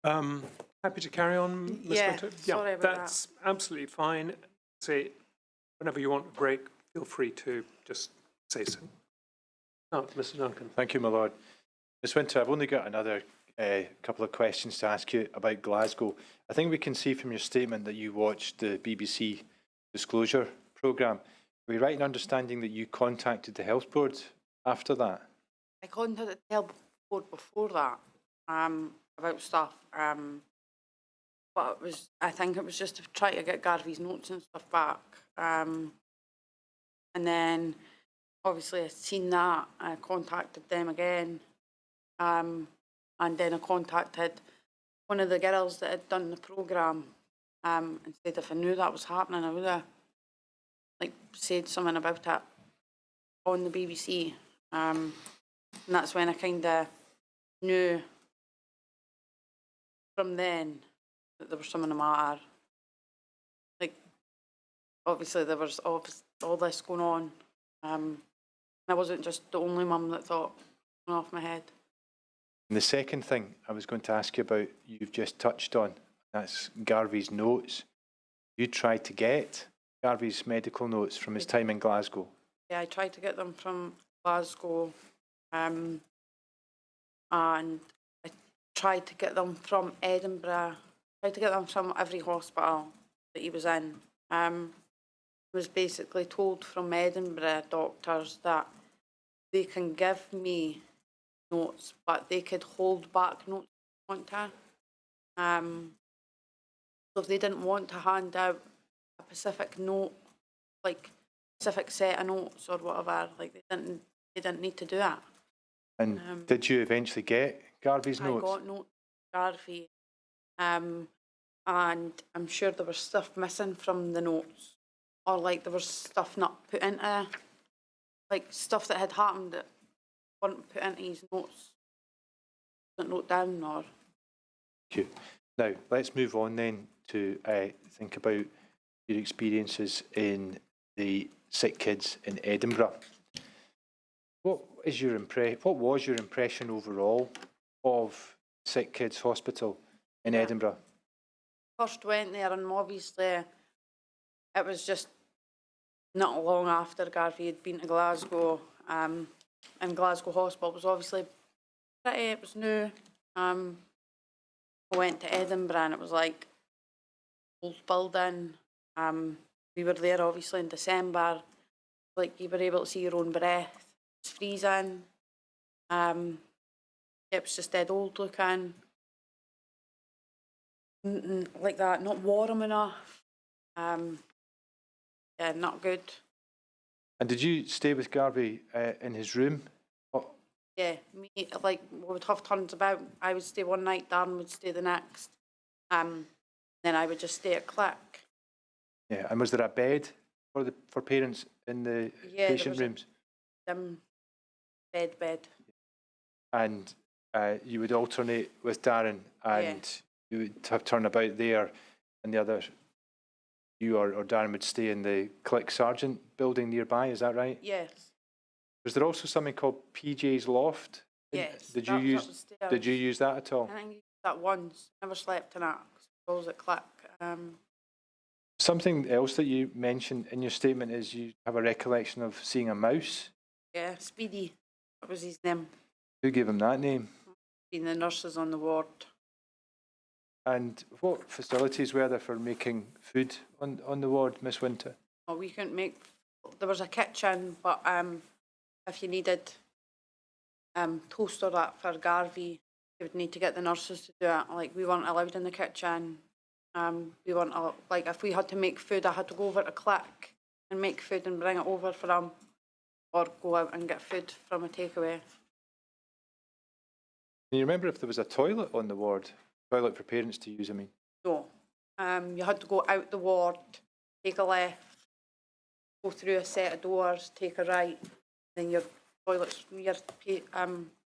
Happy to carry on, Ms. Yeah, Winter? sorry about that. That's absolutely fine. Say, whenever you want a break, feel free to just say so. Oh, Mr. Duncan. Thank you, my lord. Ms. Winter, I've only got another couple of questions to ask you about Glasgow. I think we can see from your statement that you watched the BBC disclosure programme. Are we right in understanding that you contacted the health board after that? I contacted the health board before that about stuff, but I think it was just to try to get Garvey's notes and stuff back. And then obviously I seen that, I contacted them again, and then I contacted one of the girls that had done the programme, and said if I knew that was happening, I would have said something about it on the BBC. And that's when I kind of knew from then that there was something the matter. Obviously there was all this going on. I wasn't just the only mum that thought it went off my head. And the second thing I was going to ask you about, you've just touched on, that's Garvey's notes. You tried to get Garvey's medical notes from his time in Glasgow. Yeah, I tried to get them from Glasgow, and I tried to get them from Edinburgh. Tried to get them from every hospital that he was in. Was basically told from Edinburgh doctors that they can give me notes, but they could hold back notes if they want to. So if they didn't want to hand out a specific note, like specific set of notes or whatever, like they didn't need to do that. And did you eventually get Garvey's I notes? got notes from Garvey, and I'm sure there was stuff missing from the notes, or like there was stuff not put into, like stuff that had happened that wasn't put into his notes, wasn't wrote down or. Thank you. Now, let's move on then to think about your experiences in the sick kids in Edinburgh. What was your impression overall of Sick Kids Hospital in Edinburgh? First went there, and obviously it was just not long after Garvey had been to Glasgow, and Glasgow Hospital was obviously pretty, it was new. I went to Edinburgh and it was like old building. We were there obviously in December, like you were able to see your own breath. It was freezing. It was just dead old looking. Like that, not warm enough. Yeah, not good. And did you stay with Garvey in his room? Yeah, me, like, we would have turns about. I would stay one night, Darren would stay the next. Then I would just stay at Click. Yeah, and was there a bed for parents in the patient rooms? Bed. And you would alternate with Darren, and you would have turnabout there, and the other, you or Darren would stay in the Click Sergeant building nearby, is that right? Yes. Was there also something called PJ's Loft? Yes. Did you use that at all? I think I used that once. Never slept in it. I was at Click. Something else that you mentioned in your statement is you have a recollection of seeing a mouse. Yeah, Speedy. That was his name. Who gave him that name? Being the nurses on the ward. And what facilities were there for making food on the ward, Miss Winter? Oh, we couldn't make. There was a kitchen, but if you needed toast or that for Garvey, you would need to get the nurses to do it. Like, we weren't allowed in the kitchen. We weren't like, if we had to make food, I had to go over to Click and make food and bring it over for them, or go out and get food from a takeaway. Can you remember if there was a toilet on the ward? Toilet for parents to use, I mean? No. You had to go out the ward, take a left, go through a set of doors, take a right, then your toilets, your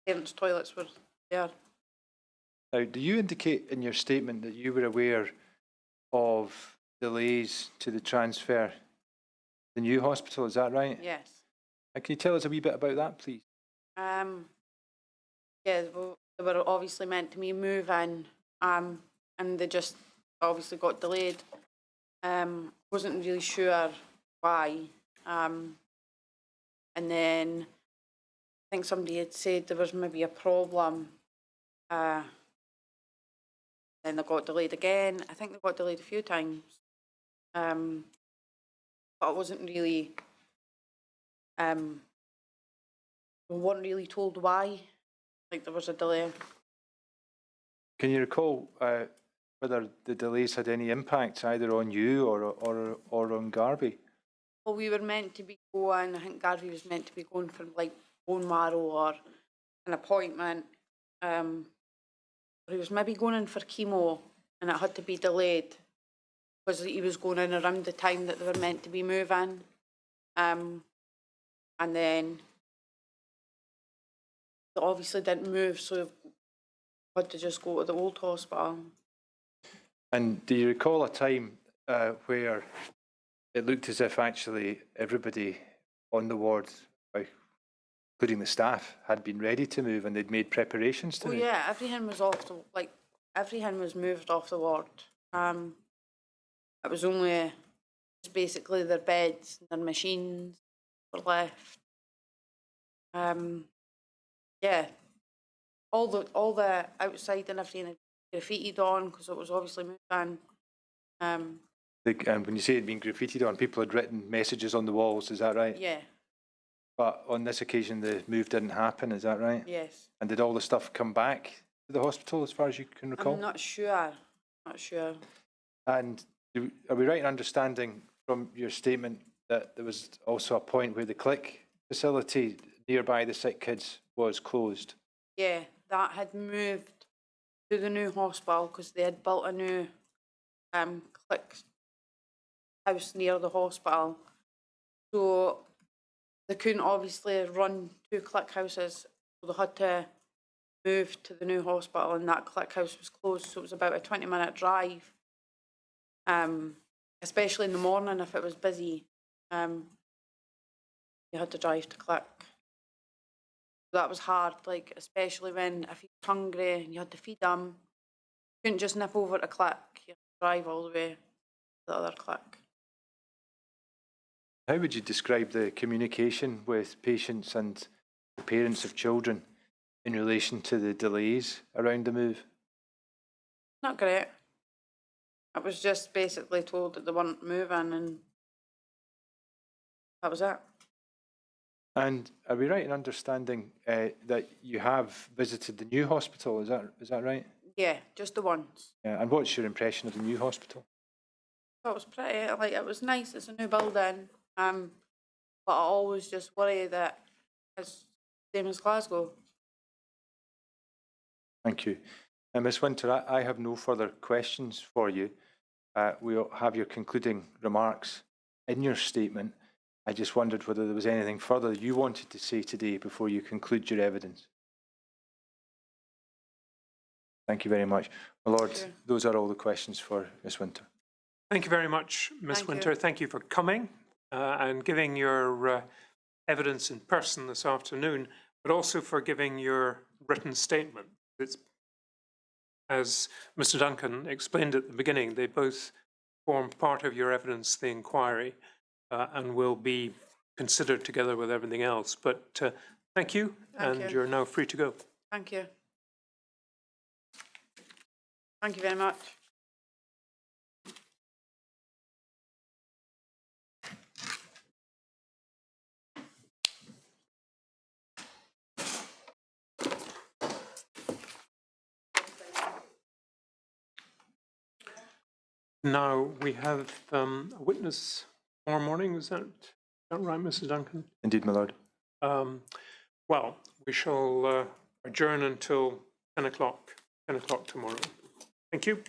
parents' toilets were there. Now, do you indicate in your statement that you were aware of delays to the transfer to the new hospital, is that right? Yes. And can you tell us a wee bit about that, please? Yeah, well, they were obviously meant to be moving and they just obviously got delayed. Wasn't really sure why. And then I think somebody had said there was maybe a problem. Then they got delayed again. I think they got delayed a few times. But I wasn't really, we weren't really told why, like there was a delay. Can you recall whether the delays had any impact either on you or on Garvey? Well, we were meant to be going, I think Garvey was meant to be going for like bone marrow or an appointment. He was maybe going in for chemo and it had to be delayed because he was going in around the time that they were meant to be moving. And then they obviously didn't move, so had to just go to the old hospital. And do you recall a time where it looked as if actually everybody on the ward, including the staff, had been ready to move and they'd made preparations to Oh move? yeah, everything was off the, like, everything was moved off the ward. It was only just basically their beds, their machines were left. Yeah, all the outside and everything had graffitied on because it was obviously moving. And when you say it'd been graffitied on, people had written messages on the walls, is that right? Yeah, But on this occasion, the move didn't happen, is that right? yes. And did all the stuff come back to the hospital, as far as you can recall? I'm not sure. Not sure. And are we right in understanding from your statement that there was also a point where the click facility nearby the sick kids was closed? Yeah, that had moved to the new hospital because they had built a new click house near the hospital. So they couldn't obviously run 2 click houses, so they had to move to the new hospital and that click house was closed, so it was about a 20-minute drive. Especially in the morning if it was busy, you had to drive to click. That was hard, like especially when if he was hungry and you had to feed him, you couldn't just nip over to click, you had to drive all the way to the other click. How would you describe the communication with patients and the parents of children in relation to the delays around the move? Not great. I was just basically told that they weren't moving and that was it. And are we right in understanding that you have visited the new hospital? Is that right? Yeah, just the once. Yeah. And what's your impression of the new hospital? It was pretty, like it was nice, it's a new building. But I always just worry that it's the same as Glasgow. Thank you. Ms. Winter, I have no further questions for you. We'll have your concluding remarks in your statement. I just wondered whether there was anything further you wanted to say today before you conclude your evidence. Thank you very much. My Lord, those are all the questions for Ms. Winter. Thank you very much, Ms. Winter. Thank you for coming and giving your evidence in person this afternoon, but also for giving your written statement. It's, as Mr. Duncan explained at the beginning, they both form part of your evidence, the inquiry, and will be considered together with everything else. But thank you, and you're now free to go. Thank you. Thank you very much. Now, we have a witness tomorrow morning, is that right, Mrs. Duncan? Indeed, my Lord. Well, we shall adjourn until 10 o'clock tomorrow. Thank you.